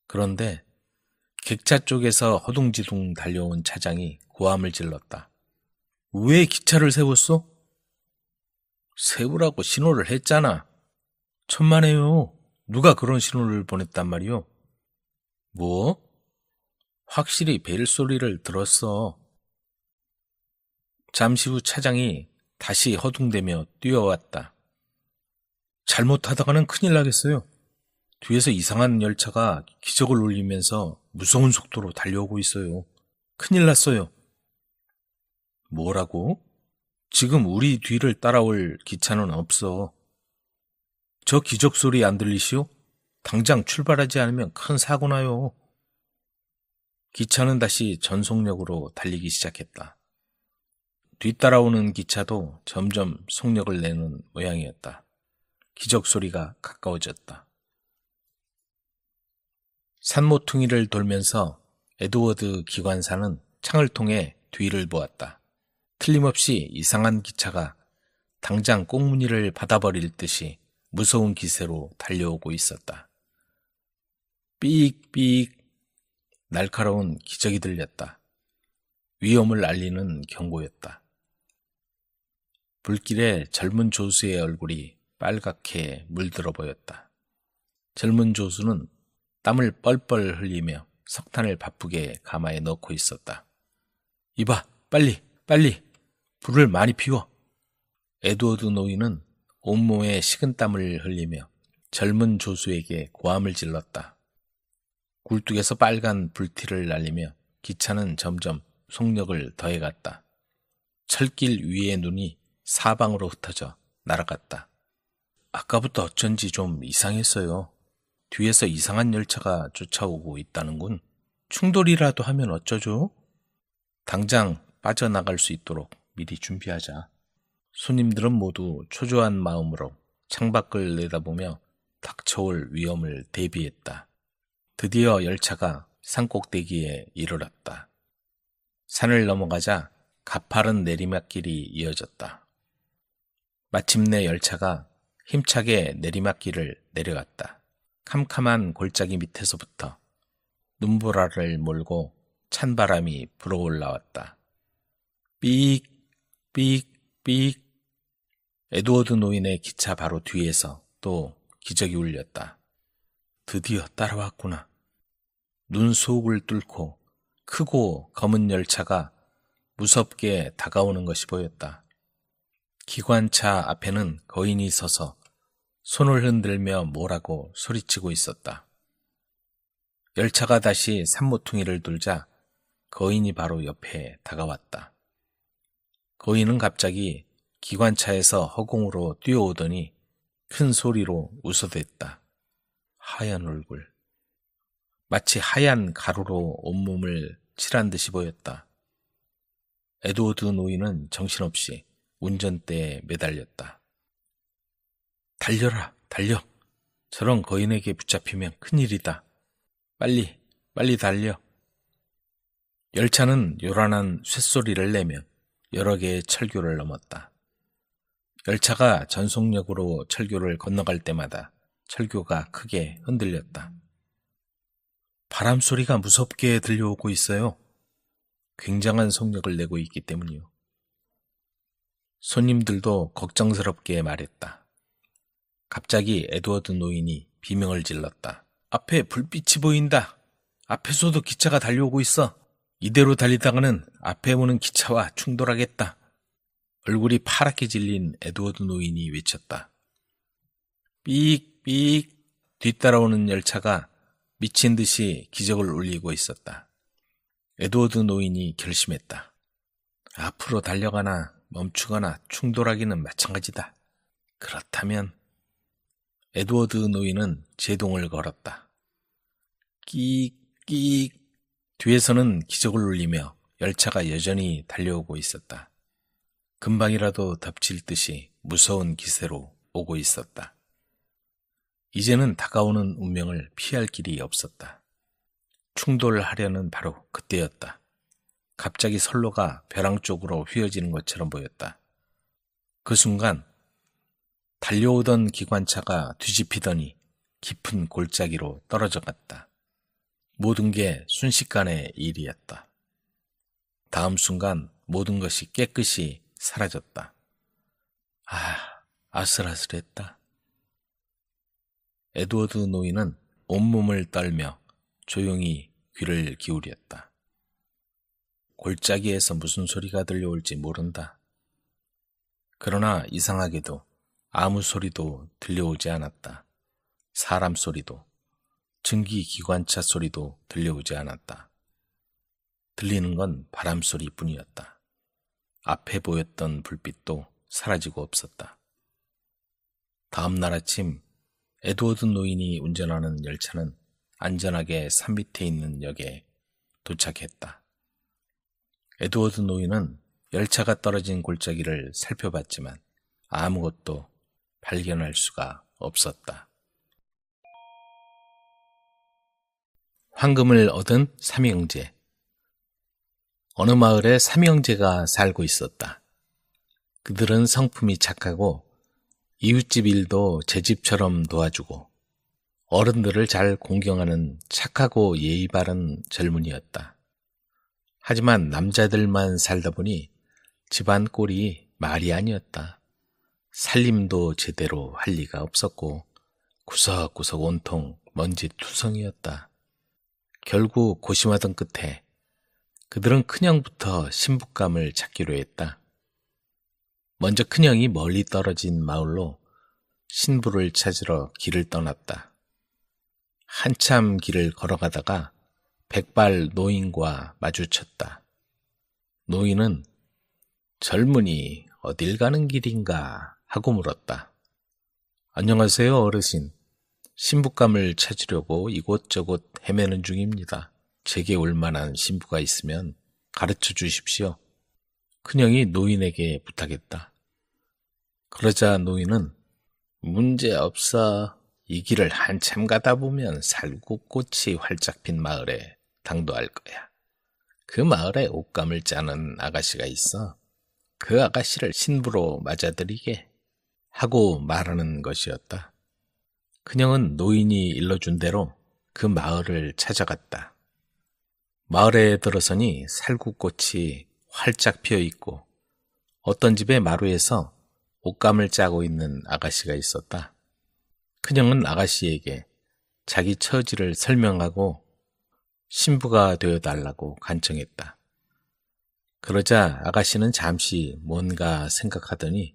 그런데 객차 쪽에서 허둥지둥 달려온 차장이 고함을 질렀다. 왜 기차를 세웠어? 세우라고 신호를 했잖아. 천만에요. 누가 그런 신호를 보냈단 말이오? 뭐? 확실히 벨 소리를 들었어. 잠시 후 차장이 다시 허둥대며 뛰어왔다. 잘못하다가는 큰일 나겠어요. 뒤에서 이상한 열차가 기적을 울리면서 무서운 속도로 달려오고 있어요. 큰일 났어요. 뭐라고? 지금 우리 뒤를 따라올 기차는 없어. 저 기적 소리 안 들리시오? 당장 출발하지 않으면 큰 사고 나요. 기차는 다시 전속력으로 달리기 시작했다. 뒤따라오는 기차도 점점 속력을 내는 모양이었다. 기적 소리가 가까워졌다. 산모퉁이를 돌면서 에드워드 기관사는 창을 통해 뒤를 보았다. 틀림없이 이상한 기차가 당장 꽁무니를 받아버릴 듯이 무서운 기세로 달려오고 있었다. 삑삑 날카로운 기적이 들렸다. 위험을 알리는 경고였다. 불길에 젊은 조수의 얼굴이 빨갛게 물들어 보였다. 젊은 조수는 땀을 뻘뻘 흘리며 석탄을 바쁘게 가마에 넣고 있었다. 이봐, 빨리, 빨리, 불을 많이 피워. 에드워드 노이는 온몸에 식은땀을 흘리며 젊은 조수에게 고함을 질렀다. 굴뚝에서 빨간 불티를 날리며 기차는 점점 속력을 더해갔다. 철길 위의 눈이 사방으로 흩어져 날아갔다. 아까부터 어쩐지 좀 이상했어요. 뒤에서 이상한 열차가 쫓아오고 있다는군. 충돌이라도 하면 어쩌죠? 당장 빠져나갈 수 있도록 미리 준비하자. 손님들은 모두 초조한 마음으로 창밖을 내다보며 닥쳐올 위험을 대비했다. 드디어 열차가 산꼭대기에 이르렀다. 산을 넘어가자 가파른 내리막길이 이어졌다. 마침내 열차가 힘차게 내리막길을 내려갔다. 캄캄한 골짜기 밑에서부터 눈보라를 몰고 찬바람이 불어올라왔다. 삑, 삑, 삑. 에드워드 노인의 기차 바로 뒤에서 또 기적이 울렸다. 드디어 따라왔구나. 눈 속을 뚫고 크고 검은 열차가 무섭게 다가오는 것이 보였다. 기관차 앞에는 거인이 서서 손을 흔들며 뭐라고 소리치고 있었다. 열차가 다시 산모퉁이를 돌자 거인이 바로 옆에 다가왔다. 거인은 갑자기 기관차에서 허공으로 뛰어오더니 큰 소리로 웃어댔다. 하얀 얼굴. 마치 하얀 가루로 온몸을 칠한 듯이 보였다. 에드워드 노인은 정신없이 운전대에 매달렸다. 달려라, 달려. 저런 거인에게 붙잡히면 큰일이다. 빨리, 빨리 달려. 열차는 요란한 쇳소리를 내며 여러 개의 철교를 넘었다. 열차가 전속력으로 철교를 건너갈 때마다 철교가 크게 흔들렸다. 바람 소리가 무섭게 들려오고 있어요. 굉장한 속력을 내고 있기 때문이요. 손님들도 걱정스럽게 말했다. 갑자기 에드워드 노인이 비명을 질렀다. 앞에 불빛이 보인다. 앞에서도 기차가 달려오고 있어. 이대로 달리다가는 앞에 오는 기차와 충돌하겠다. 얼굴이 파랗게 질린 에드워드 노인이 외쳤다. 삑삑. 뒤따라오는 열차가 미친 듯이 기적을 울리고 있었다. 에드워드 노인이 결심했다. 앞으로 달려가나 멈추거나 충돌하기는 마찬가지다. 그렇다면 에드워드 노인은 제동을 걸었다. 끼익. 뒤에서는 기적을 울리며 열차가 여전히 달려오고 있었다. 금방이라도 덮칠 듯이 무서운 기세로 오고 있었다. 이제는 다가오는 운명을 피할 길이 없었다. 충돌하려는 바로 그때였다. 갑자기 선로가 벼랑 쪽으로 휘어지는 것처럼 보였다. 그 순간 달려오던 기관차가 뒤집히더니 깊은 골짜기로 떨어져 갔다. 모든 게 순식간의 일이었다. 다음 순간 모든 것이 깨끗이 사라졌다. 아슬아슬했다. 에드워드 노인은 온몸을 떨며 조용히 귀를 기울였다. 골짜기에서 무슨 소리가 들려올지 모른다. 그러나 이상하게도 아무 소리도 들려오지 않았다. 사람 소리도, 증기기관차 소리도 들려오지 않았다. 들리는 건 바람 소리뿐이었다. 앞에 보였던 불빛도 사라지고 없었다. 다음 날 아침 에드워드 노인이 운전하는 열차는 안전하게 산 밑에 있는 역에 도착했다. 에드워드 노인은 열차가 떨어진 골짜기를 살펴봤지만 아무것도 발견할 수가 없었다. 황금을 얻은 삼형제. 어느 마을에 삼형제가 살고 있었다. 그들은 성품이 착하고 이웃집 일도 제 집처럼 도와주고 어른들을 잘 공경하는 착하고 예의 바른 젊은이였다. 하지만 남자들만 살다 보니 집안 꼴이 말이 아니었다. 살림도 제대로 할 리가 없었고 구석구석 온통 먼지투성이었다. 결국 고심하던 끝에 그들은 큰형부터 신부감을 찾기로 했다. 먼저 큰형이 멀리 떨어진 마을로 신부를 찾으러 길을 떠났다. 한참 길을 걸어가다가 백발 노인과 마주쳤다. 노인은 젊은이 어딜 가는 길인가 하고 물었다. 안녕하세요 어르신. 신부감을 찾으려고 이곳저곳 헤매는 중입니다. 제게 올 만한 신부가 있으면 가르쳐 주십시오. 큰형이 노인에게 부탁했다. 그러자 노인은 문제없어. 이 길을 한참 가다 보면 살구꽃이 활짝 핀 마을에 당도할 거야. 그 마을에 옷감을 짜는 아가씨가 있어. 그 아가씨를 신부로 맞아들이게 하고 말하는 것이었다. 큰형은 노인이 일러준 대로 그 마을을 찾아갔다. 마을에 들어서니 살구꽃이 활짝 피어 있고 어떤 집의 마루에서 옷감을 짜고 있는 아가씨가 있었다. 큰형은 아가씨에게 자기 처지를 설명하고 신부가 되어달라고 간청했다. 그러자 아가씨는 잠시 뭔가 생각하더니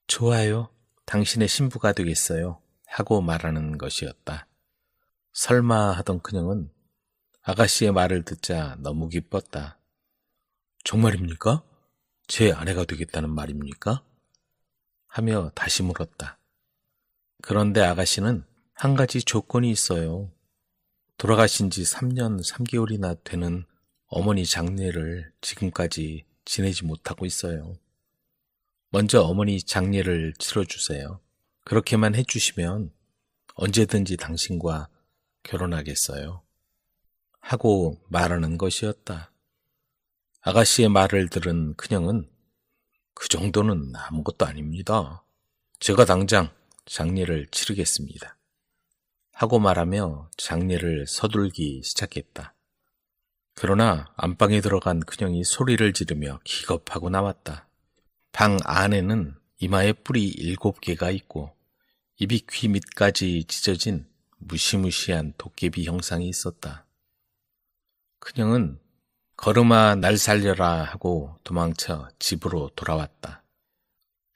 좋아요, 당신의 신부가 되겠어요 하고 말하는 것이었다. 설마 하던 그녀는 아가씨의 말을 듣자 너무 기뻤다. 정말입니까? 제 아내가 되겠다는 말입니까? 하며 다시 물었다. 그런데 아가씨는 한 가지 조건이 있어요. 돌아가신 지 3년 3개월이나 되는 어머니 장례를 지금까지 지내지 못하고 있어요. 먼저 어머니 장례를 치러주세요. 그렇게만 해주시면 언제든지 당신과 결혼하겠어요. 하고 말하는 것이었다. 아가씨의 말을 들은 그녀는 그 정도는 아무것도 아닙니다. 제가 당장 장례를 치르겠습니다. 하고 말하며 장례를 서둘기 시작했다. 그러나 안방에 들어간 그녀이 소리를 지르며 기겁하고 나왔다. 방 안에는 이마에 뿔이 7개가 있고 입이 귀 밑까지 찢어진 무시무시한 도깨비 형상이 있었다. 그녀는 걸음아 날 살려라 하고 도망쳐 집으로 돌아왔다.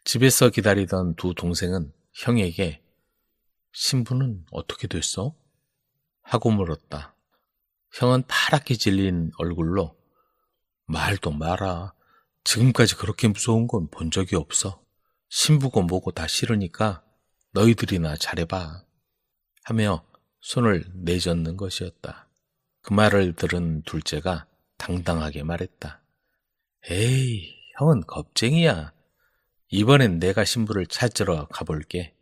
집에서 기다리던 두 동생은 형에게 신부는 어떻게 됐어? 하고 물었다. 형은 파랗게 질린 얼굴로 말도 마라. 지금까지 그렇게 무서운 건 본 적이 없어. 신부고 뭐고 다 싫으니까 너희들이나 잘해봐. 하며 손을 내젓는 것이었다. 그 말을 들은 둘째가 당당하게 말했다. 에이, 형은 겁쟁이야. 이번엔 내가 신부를 찾으러 가볼게.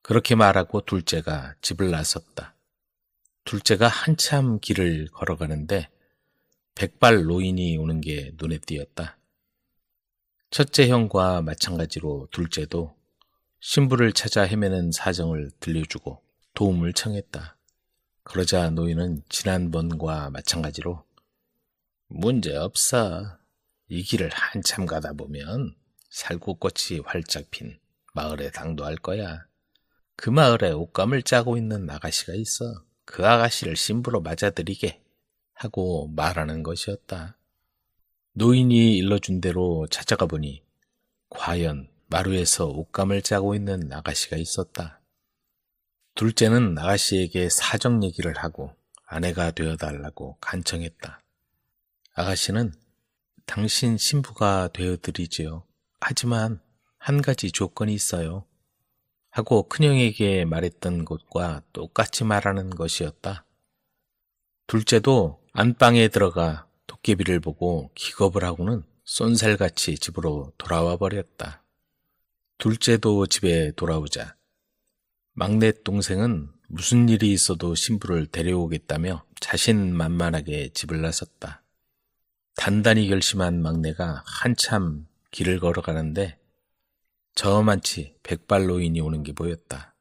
그렇게 말하고 둘째가 집을 나섰다. 둘째가 한참 길을 걸어가는데 백발 노인이 오는 게 눈에 띄었다. 첫째 형과 마찬가지로 둘째도 신부를 찾아 헤매는 사정을 들려주고 도움을 청했다. 그러자 노인은 지난번과 마찬가지로 문제없어. 이 길을 한참 가다 보면 살구꽃이 활짝 핀 마을에 당도할 거야. 그 마을에 옷감을 짜고 있는 아가씨가 있어. 그 아가씨를 신부로 맞아들이게 하고 말하는 것이었다. 노인이 일러준 대로 찾아가 보니 과연 마루에서 옷감을 짜고 있는 아가씨가 있었다. 둘째는 아가씨에게 사정 얘기를 하고 아내가 되어달라고 간청했다. 아가씨는 당신 신부가 되어드리지요. 하지만 한 가지 조건이 있어요. 하고 큰형에게 말했던 것과 똑같이 말하는 것이었다. 둘째도 안방에 들어가 도깨비를 보고 기겁을 하고는 쏜살같이 집으로 돌아와 버렸다. 둘째도 집에 돌아오자 막내 동생은 무슨 일이 있어도 신부를 데려오겠다며 자신만만하게 집을 나섰다. 단단히 결심한 막내가 한참 길을 걸어가는데 저만치 백발 노인이 오는 게 보였다.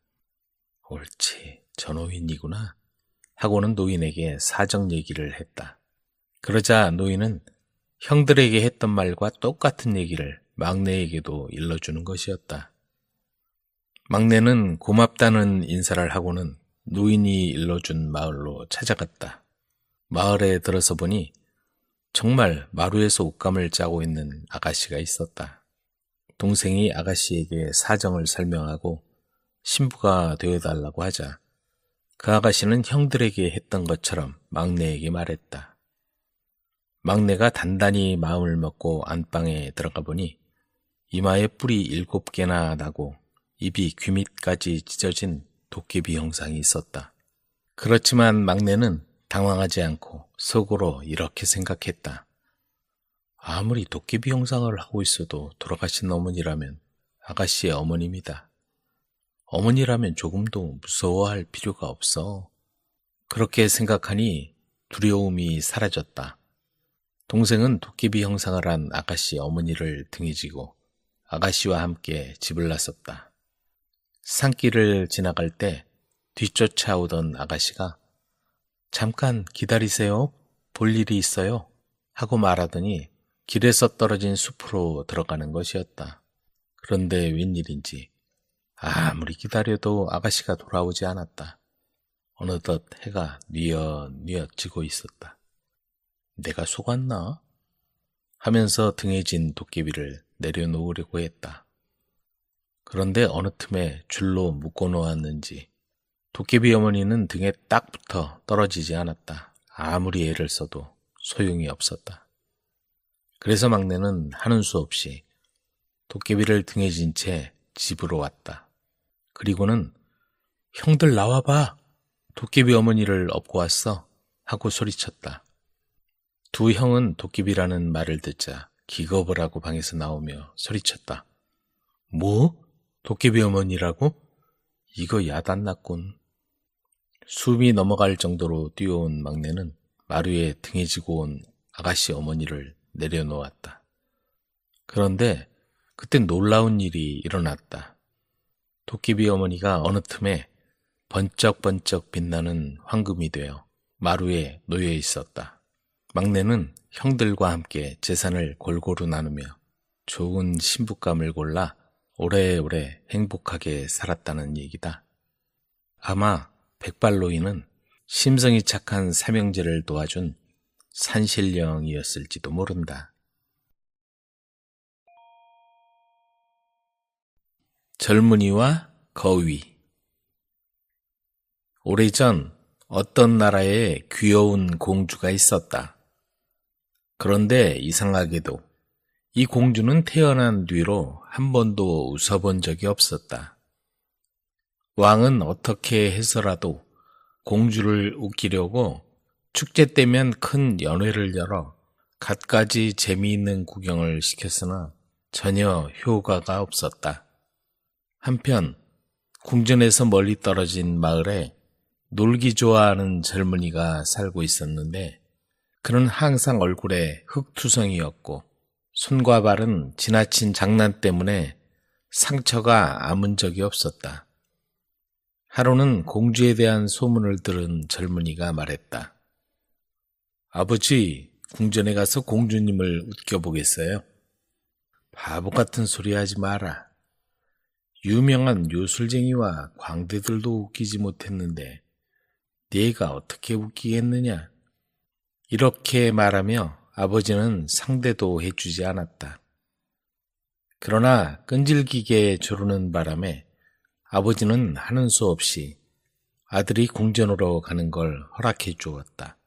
옳지, 저 노인이구나 하고는 노인에게 사정 얘기를 했다. 그러자 노인은 형들에게 했던 말과 똑같은 얘기를 막내에게도 일러주는 것이었다. 막내는 고맙다는 인사를 하고는 노인이 일러준 마을로 찾아갔다. 마을에 들어서 보니 정말 마루에서 옷감을 짜고 있는 아가씨가 있었다. 동생이 아가씨에게 사정을 설명하고 신부가 되어달라고 하자 그 아가씨는 형들에게 했던 것처럼 막내에게 말했다. 막내가 단단히 마음을 먹고 안방에 들어가 보니 이마에 뿔이 7개나 나고 입이 귀 밑까지 찢어진 도깨비 형상이 있었다. 그렇지만 막내는 당황하지 않고 속으로 이렇게 생각했다. 아무리 도깨비 형상을 하고 있어도 돌아가신 어머니라면 아가씨의 어머님이다. 어머니라면 조금도 무서워할 필요가 없어. 그렇게 생각하니 두려움이 사라졌다. 동생은 도깨비 형상을 한 아가씨 어머니를 등에 지고 아가씨와 함께 집을 나섰다. 산길을 지나갈 때 뒤쫓아오던 아가씨가 잠깐 기다리세요. 볼 일이 있어요. 하고 말하더니 길에서 떨어진 숲으로 들어가는 것이었다. 그런데 웬일인지 아무리 기다려도 아가씨가 돌아오지 않았다. 어느덧 해가 뉘엿뉘엿 지고 있었다. 내가 속았나? 하면서 등에 진 도깨비를 내려놓으려고 했다. 그런데 어느 틈에 줄로 묶어놓았는지 도깨비 어머니는 등에 딱 붙어 떨어지지 않았다. 아무리 애를 써도 소용이 없었다. 그래서 막내는 하는 수 없이 도깨비를 등에 진 채 집으로 왔다. 그리고는 형들 나와봐. 도깨비 어머니를 업고 왔어. 하고 소리쳤다. 두 형은 도깨비라는 말을 듣자 기겁을 하고 방에서 나오며 소리쳤다. 뭐? 도깨비 어머니라고? 이거 야단났군. 숨이 넘어갈 정도로 뛰어온 막내는 마루에 등에 지고 온 아가씨 어머니를 내려놓았다. 그런데 그때 놀라운 일이 일어났다. 도깨비 어머니가 어느 틈에 번쩍번쩍 빛나는 황금이 되어 마루에 놓여 있었다. 막내는 형들과 함께 재산을 골고루 나누며 좋은 신부감을 골라 오래오래 행복하게 살았다는 얘기다. 아마 백발노인은 심성이 착한 삼형제를 도와준 산신령이었을지도 모른다. 젊은이와 거위. 오래전 어떤 나라에 귀여운 공주가 있었다. 그런데 이상하게도 이 공주는 태어난 뒤로 한 번도 웃어본 적이 없었다. 왕은 어떻게 해서라도 공주를 웃기려고 축제 때면 큰 연회를 열어 갖가지 재미있는 구경을 시켰으나 전혀 효과가 없었다. 한편 궁전에서 멀리 떨어진 마을에 놀기 좋아하는 젊은이가 살고 있었는데 그는 항상 얼굴에 흙투성이었고 손과 발은 지나친 장난 때문에 상처가 아문 적이 없었다. 하루는 공주에 대한 소문을 들은 젊은이가 말했다. 아버지, 궁전에 가서 공주님을 웃겨보겠어요? 바보 같은 소리 하지 마라. 유명한 요술쟁이와 광대들도 웃기지 못했는데 네가 어떻게 웃기겠느냐? 이렇게 말하며 아버지는 상대도 해주지 않았다. 그러나 끈질기게 조르는 바람에 아버지는 하는 수 없이 아들이 궁전으로 가는 걸 허락해 주었다.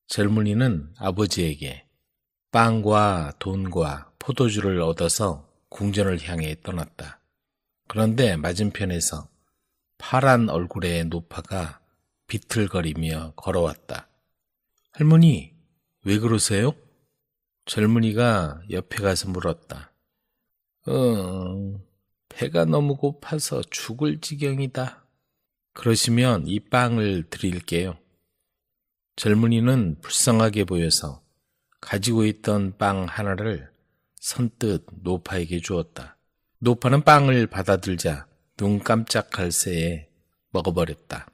젊은이는 아버지에게 빵과 돈과 포도주를 얻어서 궁전을 향해 떠났다. 그런데 맞은편에서 파란 얼굴의 노파가 비틀거리며 걸어왔다. 할머니, 왜 그러세요? 젊은이가 옆에 가서 물었다. 배가 너무 고파서 죽을 지경이다. 그러시면 이 빵을 드릴게요. 젊은이는 불쌍하게 보여서 가지고 있던 빵 하나를 선뜻 노파에게 주었다. 노파는 빵을 받아들자 눈 깜짝할 새에 먹어버렸다.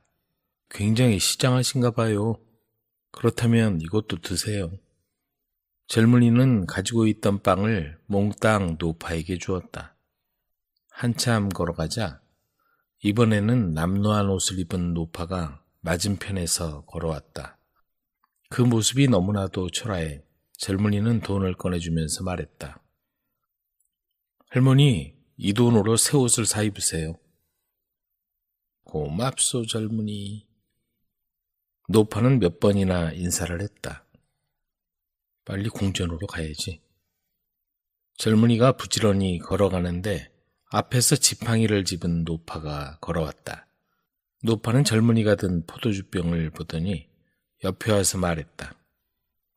굉장히 시장하신가 봐요. 그렇다면 이것도 드세요. 젊은이는 가지고 있던 빵을 몽땅 노파에게 주었다. 한참 걸어가자 이번에는 남루한 옷을 입은 노파가 맞은편에서 걸어왔다. 그 모습이 너무나도 초라해 젊은이는 돈을 꺼내주면서 말했다. 할머니, 이 돈으로 새 옷을 사 입으세요. 고맙소 젊은이. 노파는 몇 번이나 인사를 했다. 빨리 궁전으로 가야지. 젊은이가 부지런히 걸어가는데 앞에서 지팡이를 집은 노파가 걸어왔다. 노파는 젊은이가 든 포도주병을 보더니 옆에 와서 말했다.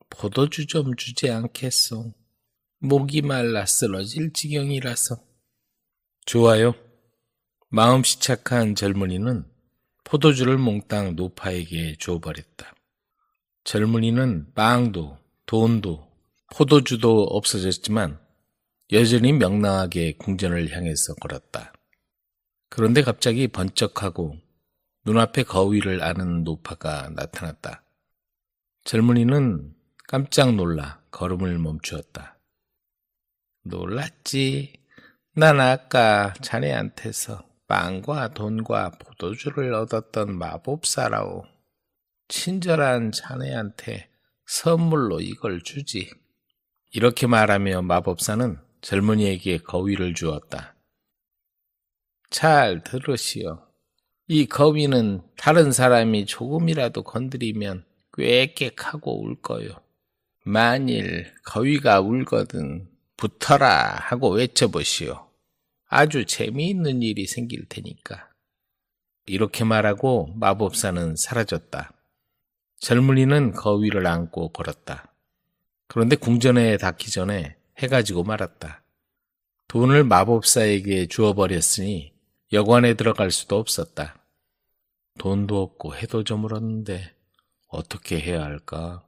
포도주 좀 주지 않겠소? 목이 말라 쓰러질 지경이라서. 좋아요. 마음씨 착한 젊은이는 포도주를 몽땅 노파에게 줘버렸다. 젊은이는 빵도 돈도 포도주도 없어졌지만 여전히 명랑하게 궁전을 향해서 걸었다. 그런데 갑자기 번쩍하고 눈앞에 거위를 아는 노파가 나타났다. 젊은이는 깜짝 놀라 걸음을 멈추었다. 놀랐지. 난 아까 자네한테서 빵과 돈과 포도주를 얻었던 마법사라오. 친절한 자네한테 선물로 이걸 주지. 이렇게 말하며 마법사는 젊은이에게 거위를 주었다. 잘 들으시오. 이 거위는 다른 사람이 조금이라도 건드리면 꽥꽥하고 울 거요. 만일 거위가 울거든 붙어라 하고 외쳐보시오. 아주 재미있는 일이 생길 테니까. 이렇게 말하고 마법사는 사라졌다. 젊은이는 거위를 안고 걸었다. 그런데 궁전에 닿기 전에 해가 지고 말았다. 돈을 마법사에게 주어버렸으니 여관에 들어갈 수도 없었다. 돈도 없고 해도 저물었는데 어떻게 해야 할까?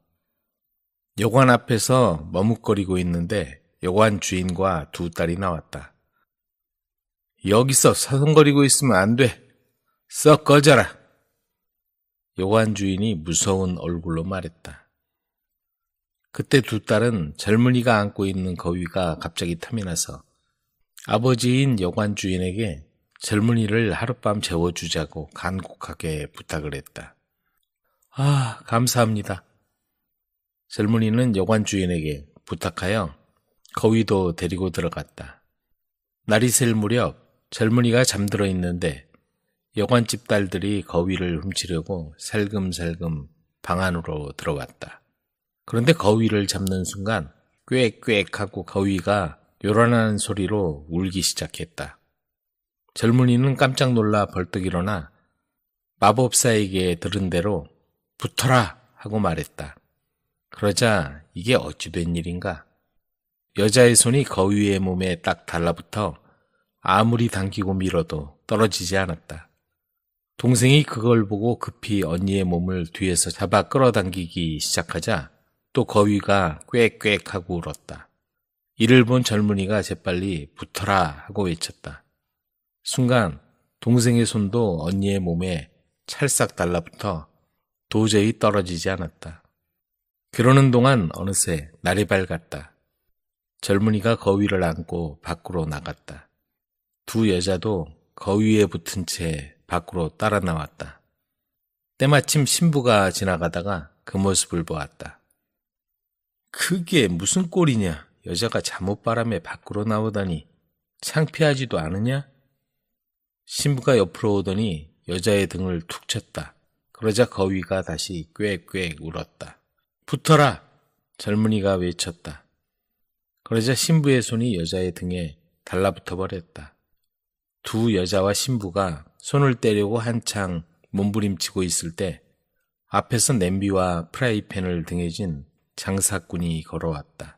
여관 앞에서 머뭇거리고 있는데 여관 주인과 두 딸이 나왔다. 여기서 서성거리고 있으면 안 돼. 썩 꺼져라. 여관 주인이 무서운 얼굴로 말했다. 그때 두 딸은 젊은이가 안고 있는 거위가 갑자기 탐이 나서 아버지인 여관 주인에게 젊은이를 하룻밤 재워주자고 간곡하게 부탁을 했다. 아, 감사합니다. 젊은이는 여관 주인에게 부탁하여 거위도 데리고 들어갔다. 날이 셀 무렵 젊은이가 잠들어 있는데 여관집 딸들이 거위를 훔치려고 살금살금 방 안으로 들어왔다. 그런데 거위를 잡는 순간 꽥꽥하고 거위가 요란한 소리로 울기 시작했다. 젊은이는 깜짝 놀라 벌떡 일어나 마법사에게 들은 대로 붙어라 하고 말했다. 그러자 이게 어찌 된 일인가? 여자의 손이 거위의 몸에 딱 달라붙어 아무리 당기고 밀어도 떨어지지 않았다. 동생이 그걸 보고 급히 언니의 몸을 뒤에서 잡아 끌어당기기 시작하자 또 거위가 꽥꽥하고 울었다. 이를 본 젊은이가 재빨리 붙어라 하고 외쳤다. 순간 동생의 손도 언니의 몸에 찰싹 달라붙어 도저히 떨어지지 않았다. 그러는 동안 어느새 날이 밝았다. 젊은이가 거위를 안고 밖으로 나갔다. 두 여자도 거위에 붙은 채 밖으로 따라 나왔다. 때마침 신부가 지나가다가 그 모습을 보았다. 그게 무슨 꼴이냐? 여자가 잠옷바람에 밖으로 나오다니 창피하지도 않으냐? 신부가 옆으로 오더니 여자의 등을 툭 쳤다. 그러자 거위가 다시 꽥꽥 울었다. 붙어라! 젊은이가 외쳤다. 그러자 신부의 손이 여자의 등에 달라붙어 버렸다. 두 여자와 신부가 손을 떼려고 한창 몸부림치고 있을 때 앞에서 냄비와 프라이팬을 등에 진 장사꾼이 걸어왔다.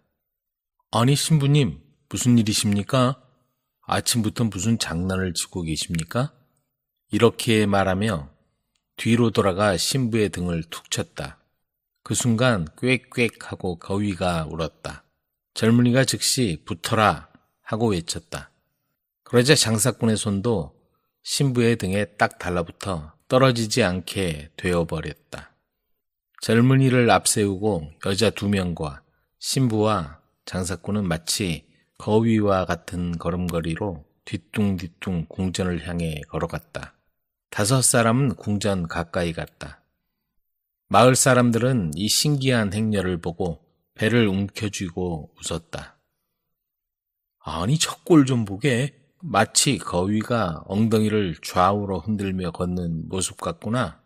아니 신부님, 무슨 일이십니까? 아침부터 무슨 장난을 치고 계십니까? 이렇게 말하며 뒤로 돌아가 신부의 등을 툭 쳤다. 그 순간 꽥꽥하고 거위가 울었다. 젊은이가 즉시 붙어라 하고 외쳤다. 그러자 장사꾼의 손도 신부의 등에 딱 달라붙어 떨어지지 않게 되어버렸다. 젊은이를 앞세우고 여자 2명과 신부와 장사꾼은 마치 거위와 같은 걸음걸이로 뒤뚱뒤뚱 궁전을 향해 걸어갔다. 5사람은 궁전 가까이 갔다. 마을 사람들은 이 신기한 행렬을 보고 배를 움켜쥐고 웃었다. 아니 저 꼴 좀 보게. 마치 거위가 엉덩이를 좌우로 흔들며 걷는 모습 같구나.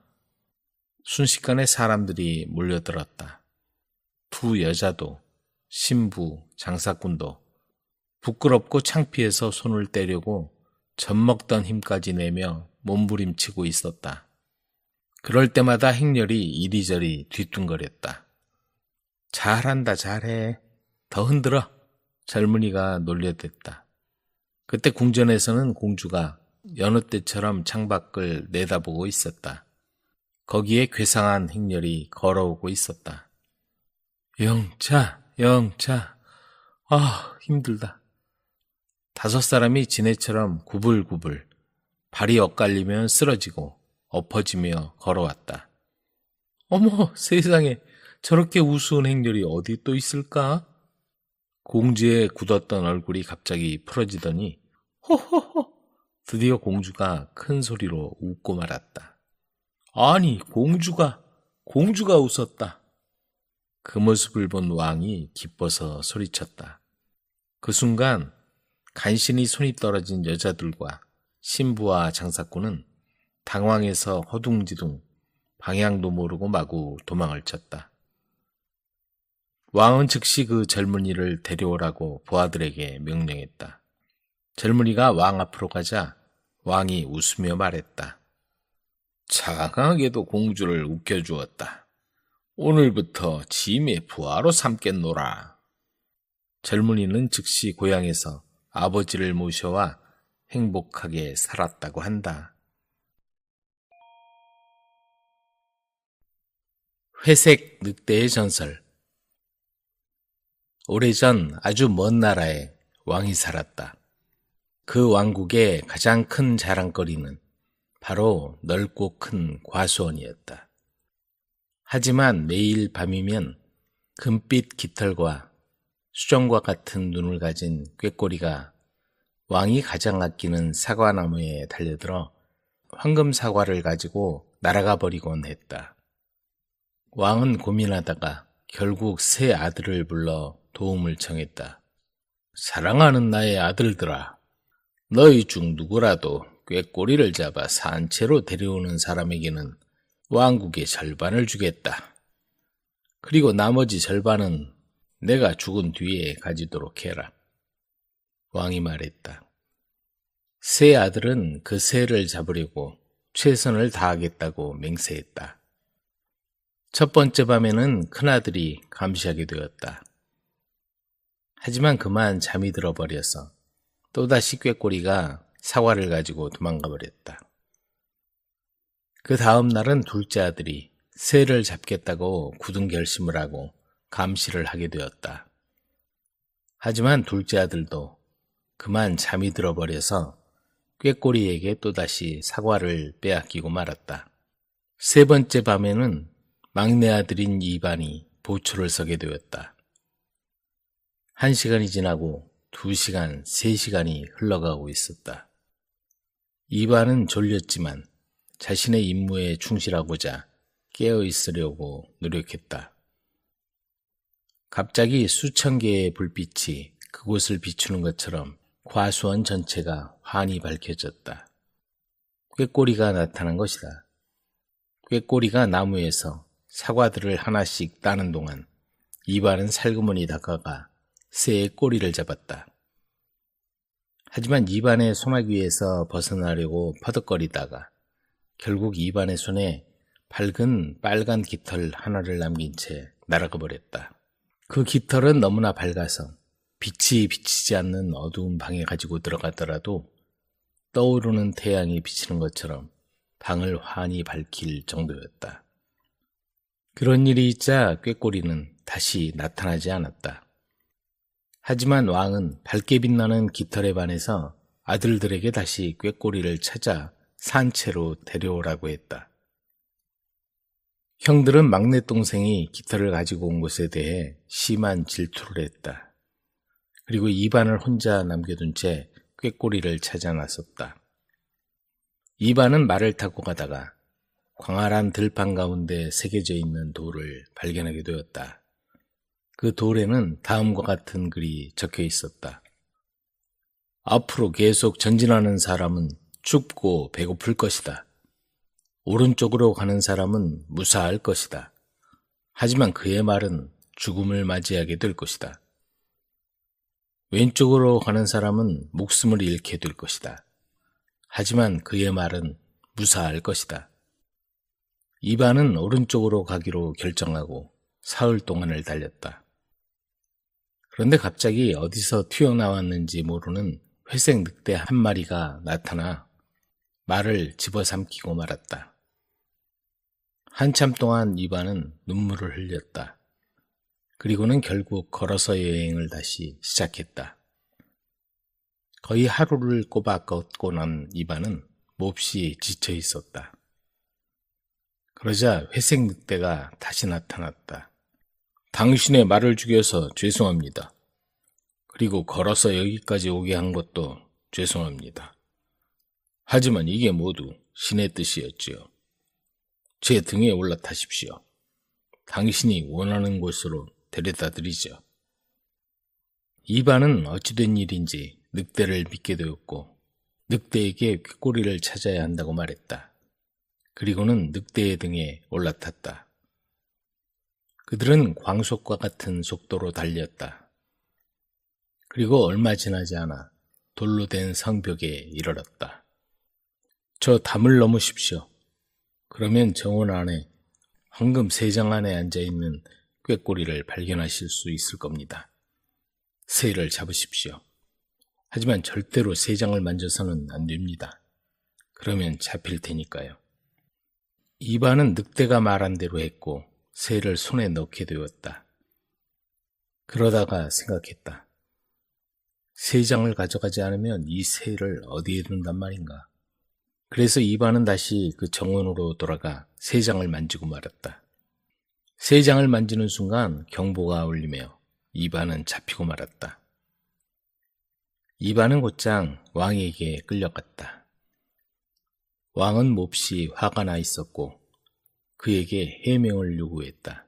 순식간에 사람들이 몰려들었다. 두 여자도 신부, 장사꾼도 부끄럽고 창피해서 손을 떼려고 젖먹던 힘까지 내며 몸부림치고 있었다. 그럴 때마다 행렬이 이리저리 뒤뚱거렸다. 잘한다 잘해. 더 흔들어. 젊은이가 놀려댔다. 그때 궁전에서는 공주가 여느 때처럼 창밖을 내다보고 있었다. 거기에 괴상한 행렬이 걸어오고 있었다. 영차, 영차. 아, 힘들다. 5사람이 지네처럼 구불구불, 발이 엇갈리면 쓰러지고 엎어지며 걸어왔다. 어머, 세상에 저렇게 우스운 행렬이 어디 또 있을까? 공주의 굳었던 얼굴이 갑자기 풀어지더니 호호호! 드디어 공주가 큰 소리로 웃고 말았다. 아니, 공주가 웃었다. 그 모습을 본 왕이 기뻐서 소리쳤다. 그 순간 간신히 손이 떨어진 여자들과 신부와 장사꾼은 당황해서 허둥지둥 방향도 모르고 마구 도망을 쳤다. 왕은 즉시 그 젊은이를 데려오라고 부하들에게 명령했다. 젊은이가 왕 앞으로 가자 왕이 웃으며 말했다. 장하게도 공주를 웃겨주었다. 오늘부터 짐의 부하로 삼겠노라. 젊은이는 즉시 고향에서 아버지를 모셔와 행복하게 살았다고 한다. 회색 늑대의 전설. 오래전 아주 먼 나라에 왕이 살았다. 그 왕국의 가장 큰 자랑거리는 바로 넓고 큰 과수원이었다. 하지만 매일 밤이면 금빛 깃털과 수정과 같은 눈을 가진 꾀꼬리가 왕이 가장 아끼는 사과나무에 달려들어 황금 사과를 가지고 날아가 버리곤 했다. 왕은 고민하다가 결국 세 아들을 불러 도움을 청했다. 사랑하는 나의 아들들아, 너희 중 누구라도 꾀꼬리를 잡아 산채로 데려오는 사람에게는 왕국의 절반을 주겠다. 그리고 나머지 절반은 내가 죽은 뒤에 가지도록 해라. 왕이 말했다. 세 아들은 그 새를 잡으려고 최선을 다하겠다고 맹세했다. 첫 번째 밤에는 큰아들이 감시하게 되었다. 하지만 그만 잠이 들어버려서 또다시 꾀꼬리가 사과를 가지고 도망가 버렸다. 그 다음 날은 둘째 아들이 새를 잡겠다고 굳은 결심을 하고 감시를 하게 되었다. 하지만 둘째 아들도 그만 잠이 들어버려서 꾀꼬리에게 또다시 사과를 빼앗기고 말았다. 세 번째 밤에는 막내 아들인 이반이 보초를 서게 되었다. 1시간이 지나고 2시간, 3시간이 흘러가고 있었다. 이반은 졸렸지만 자신의 임무에 충실하고자 깨어 있으려고 노력했다. 갑자기 수천 개의 불빛이 그곳을 비추는 것처럼 과수원 전체가 환히 밝혀졌다. 꾀꼬리가 나타난 것이다. 꾀꼬리가 나무에서 사과들을 하나씩 따는 동안 이반은 살그머니 다가가 새의 꼬리를 잡았다. 하지만 이반의 소나귀에서 벗어나려고 퍼덕거리다가 결국 이반의 손에 밝은 빨간 깃털 하나를 남긴 채 날아가 버렸다. 그 깃털은 너무나 밝아서 빛이 비치지 않는 어두운 방에 가지고 들어가더라도 떠오르는 태양이 비치는 것처럼 방을 환히 밝힐 정도였다. 그런 일이 있자 꾀꼬리는 다시 나타나지 않았다. 하지만 왕은 밝게 빛나는 깃털에 반해서 아들들에게 다시 꾀꼬리를 찾아 산채로 데려오라고 했다. 형들은 막내 동생이 깃털을 가지고 온 것에 대해 심한 질투를 했다. 그리고 이반을 혼자 남겨둔 채 꾀꼬리를 찾아 나섰다. 이반은 말을 타고 가다가 광활한 들판 가운데 새겨져 있는 돌을 발견하게 되었다. 그 돌에는 다음과 같은 글이 적혀 있었다. 앞으로 계속 전진하는 사람은 춥고 배고플 것이다. 오른쪽으로 가는 사람은 무사할 것이다. 하지만 그의 말은 죽음을 맞이하게 될 것이다. 왼쪽으로 가는 사람은 목숨을 잃게 될 것이다. 하지만 그의 말은 무사할 것이다. 이반은 오른쪽으로 가기로 결정하고 사흘 동안을 달렸다. 그런데 갑자기 어디서 튀어나왔는지 모르는 회색 늑대 한 마리가 나타나 말을 집어삼키고 말았다. 한참 동안 이반은 눈물을 흘렸다. 그리고는 결국 걸어서 여행을 다시 시작했다. 거의 하루를 꼬박 걷고 난 이반은 몹시 지쳐 있었다. 그러자 회색 늑대가 다시 나타났다. 당신의 말을 죽여서 죄송합니다. 그리고 걸어서 여기까지 오게 한 것도 죄송합니다. 하지만 이게 모두 신의 뜻이었지요. 제 등에 올라타십시오. 당신이 원하는 곳으로 데려다 드리죠. 이반은 어찌된 일인지 늑대를 믿게 되었고 늑대에게 꾀꼬리를 찾아야 한다고 말했다. 그리고는 늑대의 등에 올라탔다. 그들은 광속과 같은 속도로 달렸다. 그리고 얼마 지나지 않아 돌로 된 성벽에 이르렀다. 저 담을 넘으십시오. 그러면 정원 안에 황금 3장 안에 앉아있는 꾀꼬리를 발견하실 수 있을 겁니다. 새를 잡으십시오. 하지만 절대로 3장을 만져서는 안 됩니다. 그러면 잡힐 테니까요. 이반은 늑대가 말한 대로 했고 새를 손에 넣게 되었다. 그러다가 생각했다. 3장을 가져가지 않으면 이 새를 어디에 둔단 말인가. 그래서 이반은 다시 그 정원으로 돌아가 3장을 만지고 말았다. 3장을 만지는 순간 경보가 울리며 이반은 잡히고 말았다. 이반은 곧장 왕에게 끌려갔다. 왕은 몹시 화가 나 있었고 그에게 해명을 요구했다.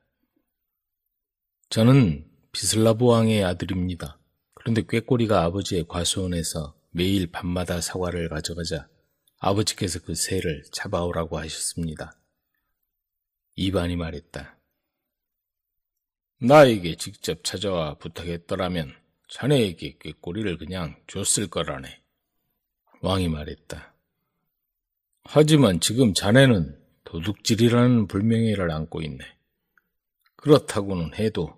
저는 비슬라브 왕의 아들입니다. 그런데 꾀꼬리가 아버지의 과수원에서 매일 밤마다 사과를 가져가자 아버지께서 그 새를 잡아오라고 하셨습니다. 이반이 말했다. 나에게 직접 찾아와 부탁했더라면 자네에게 꾀꼬리를 그냥 줬을 거라네. 왕이 말했다. 하지만 지금 자네는 도둑질이라는 불명예를 안고 있네. 그렇다고는 해도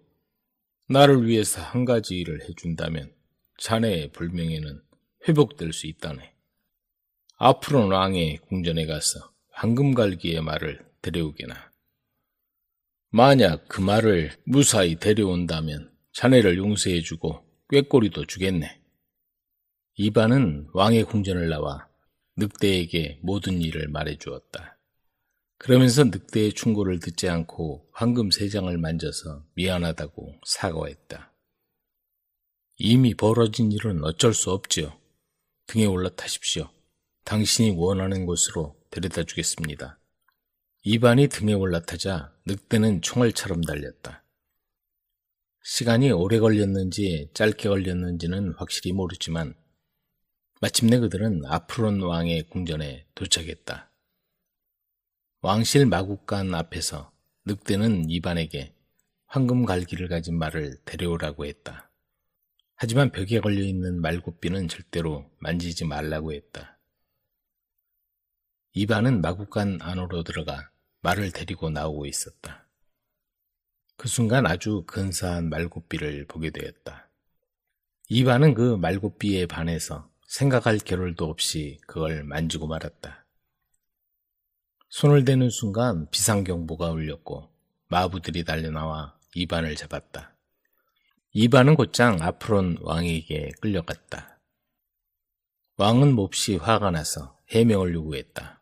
나를 위해서 한 가지 일을 해준다면 자네의 불명예는 회복될 수 있다네. 앞으로는 왕의 궁전에 가서 황금갈기의 말을 데려오게나. 만약 그 말을 무사히 데려온다면 자네를 용서해주고 꾀꼬리도 주겠네. 이반은 왕의 궁전을 나와 늑대에게 모든 일을 말해주었다. 그러면서 늑대의 충고를 듣지 않고 황금 3장을 만져서 미안하다고 사과했다. 이미 벌어진 일은 어쩔 수 없지요. 등에 올라타십시오. 당신이 원하는 곳으로 데려다 주겠습니다. 이반이 등에 올라타자 늑대는 총알처럼 달렸다. 시간이 오래 걸렸는지 짧게 걸렸는지는 확실히 모르지만 마침내 그들은 아프론 왕의 궁전에 도착했다. 왕실 마국간 앞에서 늑대는 이반에게 황금 갈기를 가진 말을 데려오라고 했다. 하지만 벽에 걸려있는 말굽비는 절대로 만지지 말라고 했다. 이반은 마국간 안으로 들어가 말을 데리고 나오고 있었다. 그 순간 아주 근사한 말굽비를 보게 되었다. 이반은 그 말굽비에 반해서 생각할 겨를도 없이 그걸 만지고 말았다. 손을 대는 순간 비상경보가 울렸고 마부들이 달려나와 이반을 잡았다. 이반은 곧장 아프론 왕에게 끌려갔다. 왕은 몹시 화가 나서 해명을 요구했다.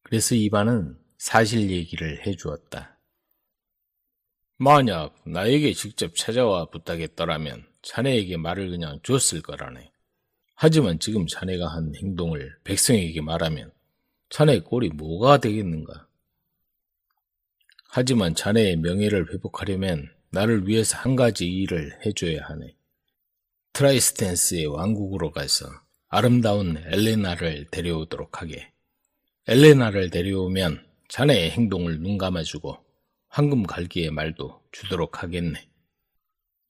그래서 이반은 사실 얘기를 해주었다. 만약 나에게 직접 찾아와 부탁했더라면 자네에게 말을 그냥 줬을 거라네. 하지만 지금 자네가 한 행동을 백성에게 말하면 자네의 꼴이 뭐가 되겠는가? 하지만 자네의 명예를 회복하려면 나를 위해서 한 가지 일을 해줘야 하네. 트라이스텐스의 왕국으로 가서 아름다운 엘레나를 데려오도록 하게. 엘레나를 데려오면 자네의 행동을 눈감아주고 황금 갈기의 말도 주도록 하겠네.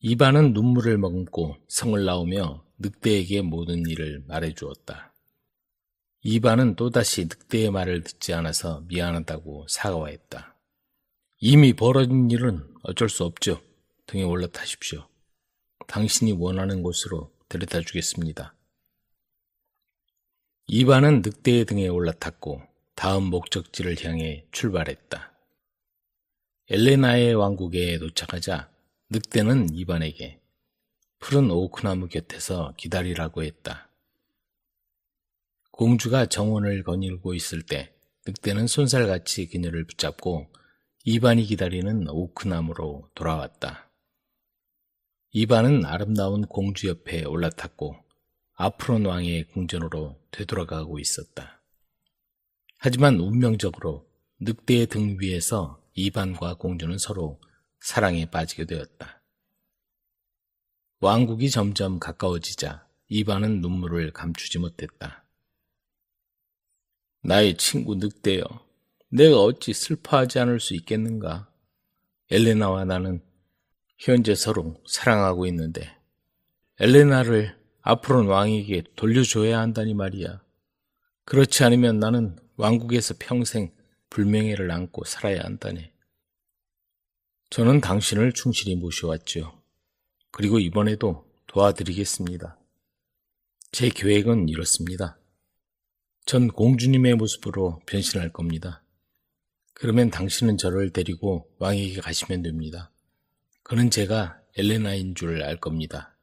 이반은 눈물을 머금고 성을 나오며 늑대에게 모든 일을 말해주었다. 이반은 또다시 늑대의 말을 듣지 않아서 미안하다고 사과했다. 이미 벌어진 일은 어쩔 수 없죠. 등에 올라타십시오. 당신이 원하는 곳으로 데려다 주겠습니다. 이반은 늑대의 등에 올라탔고 다음 목적지를 향해 출발했다. 엘레나의 왕국에 도착하자 늑대는 이반에게 푸른 오크나무 곁에서 기다리라고 했다. 공주가 정원을 거닐고 있을 때 늑대는 손살같이 그녀를 붙잡고 이반이 기다리는 오크나무로 돌아왔다. 이반은 아름다운 공주 옆에 올라탔고 아프론 왕의 궁전으로 되돌아가고 있었다. 하지만 운명적으로 늑대의 등 위에서 이반과 공주는 서로 사랑에 빠지게 되었다. 왕국이 점점 가까워지자 이반은 눈물을 감추지 못했다. 나의 친구 늑대여, 내가 어찌 슬퍼하지 않을 수 있겠는가? 엘레나와 나는 현재 서로 사랑하고 있는데 엘레나를 앞으로는 왕에게 돌려줘야 한다니 말이야. 그렇지 않으면 나는 왕국에서 평생 불명예를 안고 살아야 한다네. 저는 당신을 충실히 모셔왔죠. 그리고 이번에도 도와드리겠습니다. 제 계획은 이렇습니다. 전 공주님의 모습으로 변신할 겁니다. 그러면 당신은 저를 데리고 왕에게 가시면 됩니다. 그는 제가 엘레나인 줄 알 겁니다.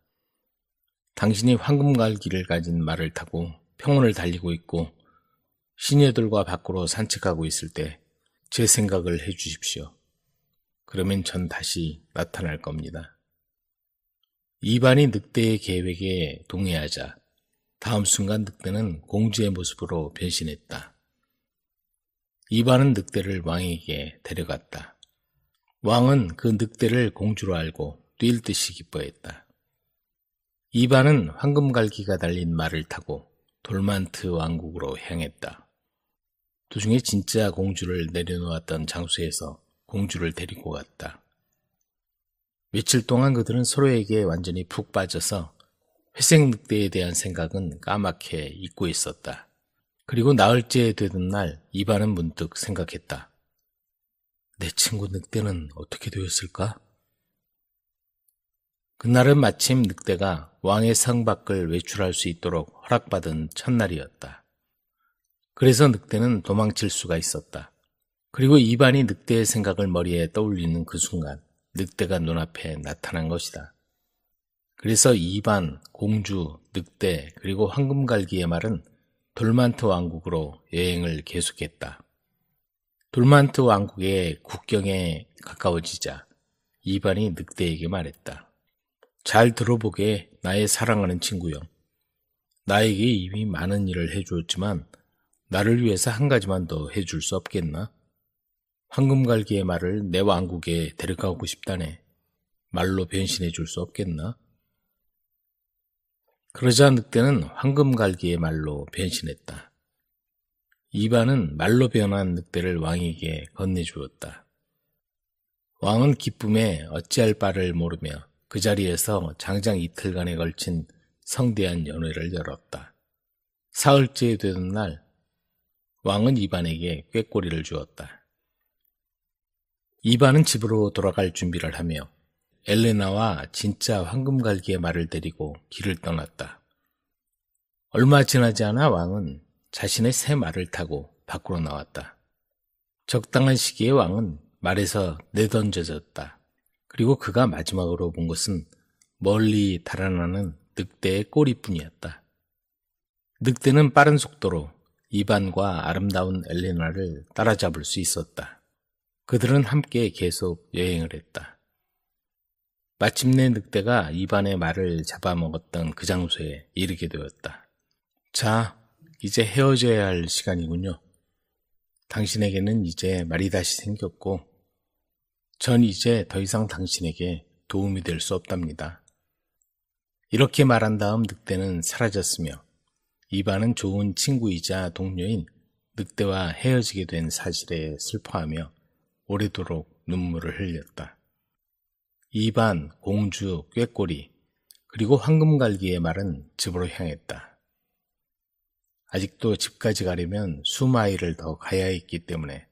당신이 황금갈기를 가진 말을 타고 평원을 달리고 있고 시녀들과 밖으로 산책하고 있을 때 제 생각을 해주십시오. 그러면 전 다시 나타날 겁니다. 이반이 늑대의 계획에 동의하자 다음 순간 늑대는 공주의 모습으로 변신했다. 이반은 늑대를 왕에게 데려갔다. 왕은 그 늑대를 공주로 알고 뛸 듯이 기뻐했다. 이반은 황금갈기가 달린 말을 타고 돌만트 왕국으로 향했다. 도중에 진짜 공주를 내려놓았던 장소에서 공주를 데리고 갔다. 며칠 동안 그들은 서로에게 완전히 푹 빠져서 회색 늑대에 대한 생각은 까맣게 잊고 있었다. 그리고 나흘째 되던 날 이반은 문득 생각했다. 내 친구 늑대는 어떻게 되었을까? 그날은 마침 늑대가 왕의 성 밖을 외출할 수 있도록 허락받은 첫날이었다. 그래서 늑대는 도망칠 수가 있었다. 그리고 이반이 늑대의 생각을 머리에 떠올리는 그 순간 늑대가 눈앞에 나타난 것이다. 그래서 이반, 공주, 늑대, 그리고 황금갈기의 말은 돌만트 왕국으로 여행을 계속했다. 돌만트 왕국의 국경에 가까워지자 이반이 늑대에게 말했다. 잘 들어보게 나의 사랑하는 친구여. 나에게 이미 많은 일을 해주었지만 나를 위해서 한 가지만 더 해줄 수 없겠나? 황금갈기의 말을 내 왕국에 데려가고 싶다네. 말로 변신해 줄 수 없겠나? 그러자 늑대는 황금갈기의 말로 변신했다. 이반은 말로 변한 늑대를 왕에게 건네주었다. 왕은 기쁨에 어찌할 바를 모르며 그 자리에서 장장 이틀간에 걸친 성대한 연회를 열었다. 사흘째 되던 날 왕은 이반에게 꾀꼬리를 주었다. 이반은 집으로 돌아갈 준비를 하며 엘레나와 진짜 황금갈기의 말을 데리고 길을 떠났다. 얼마 지나지 않아 왕은 자신의 새 말을 타고 밖으로 나왔다. 적당한 시기에 왕은 말에서 내던져졌다. 그리고 그가 마지막으로 본 것은 멀리 달아나는 늑대의 꼬리뿐이었다. 늑대는 빠른 속도로 이반과 아름다운 엘레나를 따라잡을 수 있었다. 그들은 함께 계속 여행을 했다. 마침내 늑대가 이반의 말을 잡아먹었던 그 장소에 이르게 되었다. 자, 이제 헤어져야 할 시간이군요. 당신에게는 이제 말이 다시 생겼고 전 이제 더 이상 당신에게 도움이 될 수 없답니다. 이렇게 말한 다음 늑대는 사라졌으며 이반은 좋은 친구이자 동료인 늑대와 헤어지게 된 사실에 슬퍼하며 오래도록 눈물을 흘렸다. 이반, 공주, 꾀꼬리, 그리고 황금갈기의 말은 집으로 향했다. 아직도 집까지 가려면 수마일을 더 가야 했기 때문에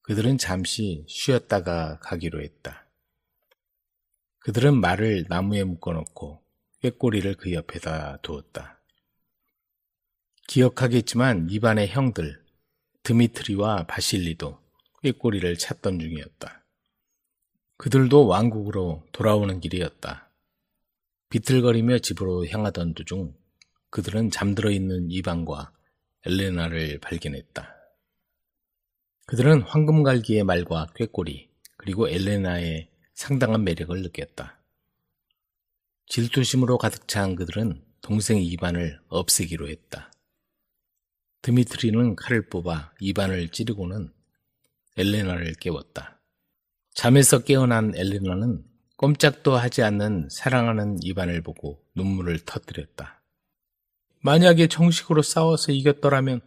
그들은 잠시 쉬었다가 가기로 했다. 그들은 말을 나무에 묶어놓고 꾀꼬리를 그 옆에다 두었다. 기억하겠지만 이반의 형들 드미트리와 바실리도 꾀꼬리를 찾던 중이었다. 그들도 왕국으로 돌아오는 길이었다. 비틀거리며 집으로 향하던 도중 그들은 잠들어 있는 이반과 엘레나를 발견했다. 그들은 황금갈기의 말과 꾀꼬리 그리고 엘레나의 상당한 매력을 느꼈다. 질투심으로 가득 찬 그들은 동생 이반을 없애기로 했다. 드미트리는 칼을 뽑아 이반을 찌르고는 엘레나를 깨웠다. 잠에서 깨어난 엘레나는 꼼짝도 하지 않는 사랑하는 이반을 보고 눈물을 터뜨렸다. 만약에 정식으로 싸워서 이겼더라면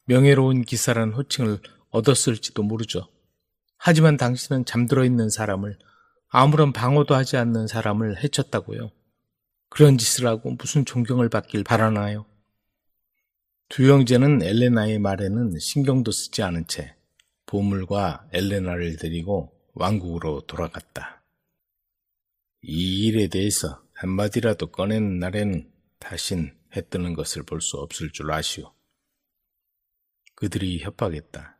명예로운 기사라는 호칭을 얻었을지도 모르죠. 하지만 당신은 잠들어 있는 사람을, 아무런 방어도 하지 않는 사람을 해쳤다고요. 그런 짓을 하고 무슨 존경을 받길 바라나요? 두 형제는 엘레나의 말에는 신경도 쓰지 않은 채 보물과 엘레나를 데리고 왕국으로 돌아갔다. 이 일에 대해서 한마디라도 꺼내는 날에는 다신 해뜨는 것을 볼 수 없을 줄 아시오. 그들이 협박했다.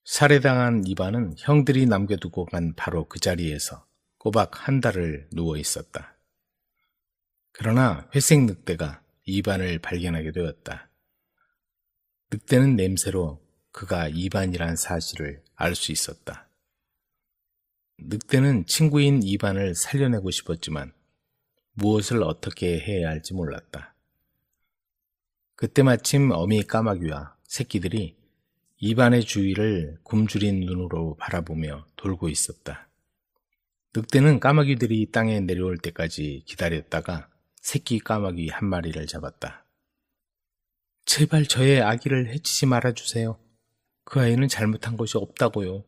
살해당한 이반은 형들이 남겨두고 간 바로 그 자리에서 꼬박 한 달을 누워 있었다. 그러나 회색 늑대가 이반을 발견하게 되었다. 늑대는 냄새로 그가 이반이란 사실을 알 수 있었다. 늑대는 친구인 이반을 살려내고 싶었지만 무엇을 어떻게 해야 할지 몰랐다. 그때 마침 어미 까마귀와 새끼들이 이반의 주위를 굶주린 눈으로 바라보며 돌고 있었다. 늑대는 까마귀들이 땅에 내려올 때까지 기다렸다가 새끼 까마귀 한 마리를 잡았다. 제발 저의 아기를 해치지 말아주세요. 그 아이는 잘못한 것이 없다고요.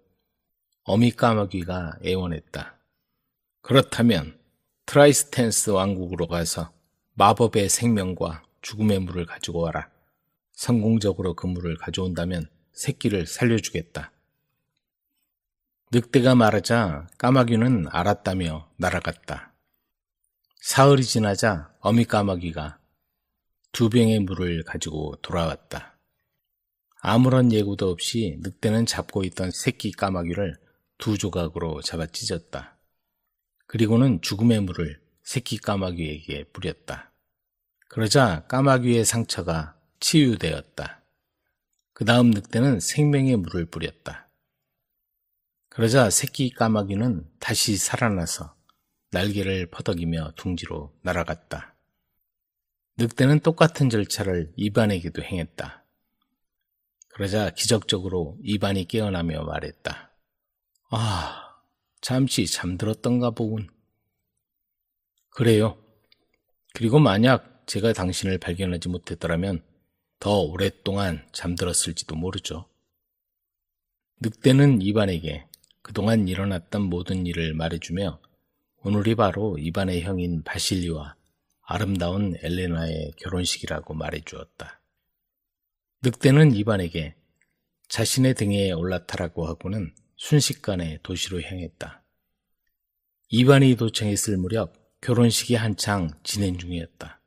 어미 까마귀가 애원했다. 그렇다면 트라이스텐스 왕국으로 가서 마법의 생명과 죽음의 물을 가지고 와라. 성공적으로 그 물을 가져온다면 새끼를 살려주겠다. 늑대가 말하자 까마귀는 알았다며 날아갔다. 사흘이 지나자 어미 까마귀가 2병의 물을 가지고 돌아왔다. 아무런 예고도 없이 늑대는 잡고 있던 새끼 까마귀를 2조각으로 잡아 찢었다. 그리고는 죽음의 물을 새끼 까마귀에게 뿌렸다. 그러자 까마귀의 상처가 치유되었다. 그 다음 늑대는 생명의 물을 뿌렸다. 그러자 새끼 까마귀는 다시 살아나서 날개를 퍼덕이며 둥지로 날아갔다. 늑대는 똑같은 절차를 이반에게도 행했다. 그러자 기적적으로 이반이 깨어나며 말했다. 아, 잠시 잠들었던가 보군. 그래요. 그리고 만약 제가 당신을 발견하지 못했더라면 더 오랫동안 잠들었을지도 모르죠. 늑대는 이반에게 그동안 일어났던 모든 일을 말해주며 오늘이 바로 이반의 형인 바실리와 아름다운 엘레나의 결혼식이라고 말해주었다. 늑대는 이반에게 자신의 등에 올라타라고 하고는 순식간에 도시로 향했다. 이반이 도착했을 무렵 결혼식이 한창 진행 중이었다.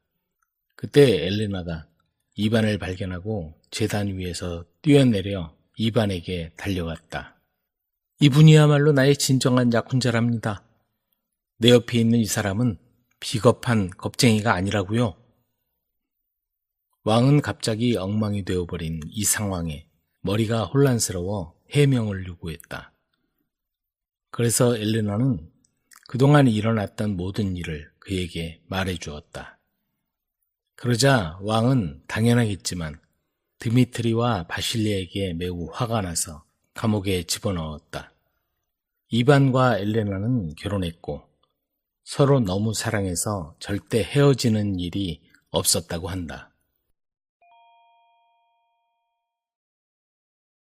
그때 엘레나가 이반을 발견하고 제단 위에서 뛰어내려 이반에게 달려갔다. 이분이야말로 나의 진정한 약혼자랍니다. 내 옆에 있는 이 사람은 비겁한 겁쟁이가 아니라고요. 왕은 갑자기 엉망이 되어버린 이 상황에 머리가 혼란스러워 해명을 요구했다. 그래서 엘레나는 그동안 일어났던 모든 일을 그에게 말해주었다. 그러자 왕은 당연하겠지만 드미트리와 바실리에게 매우 화가 나서 감옥에 집어넣었다. 이반과 엘레나는 결혼했고 서로 너무 사랑해서 절대 헤어지는 일이 없었다고 한다.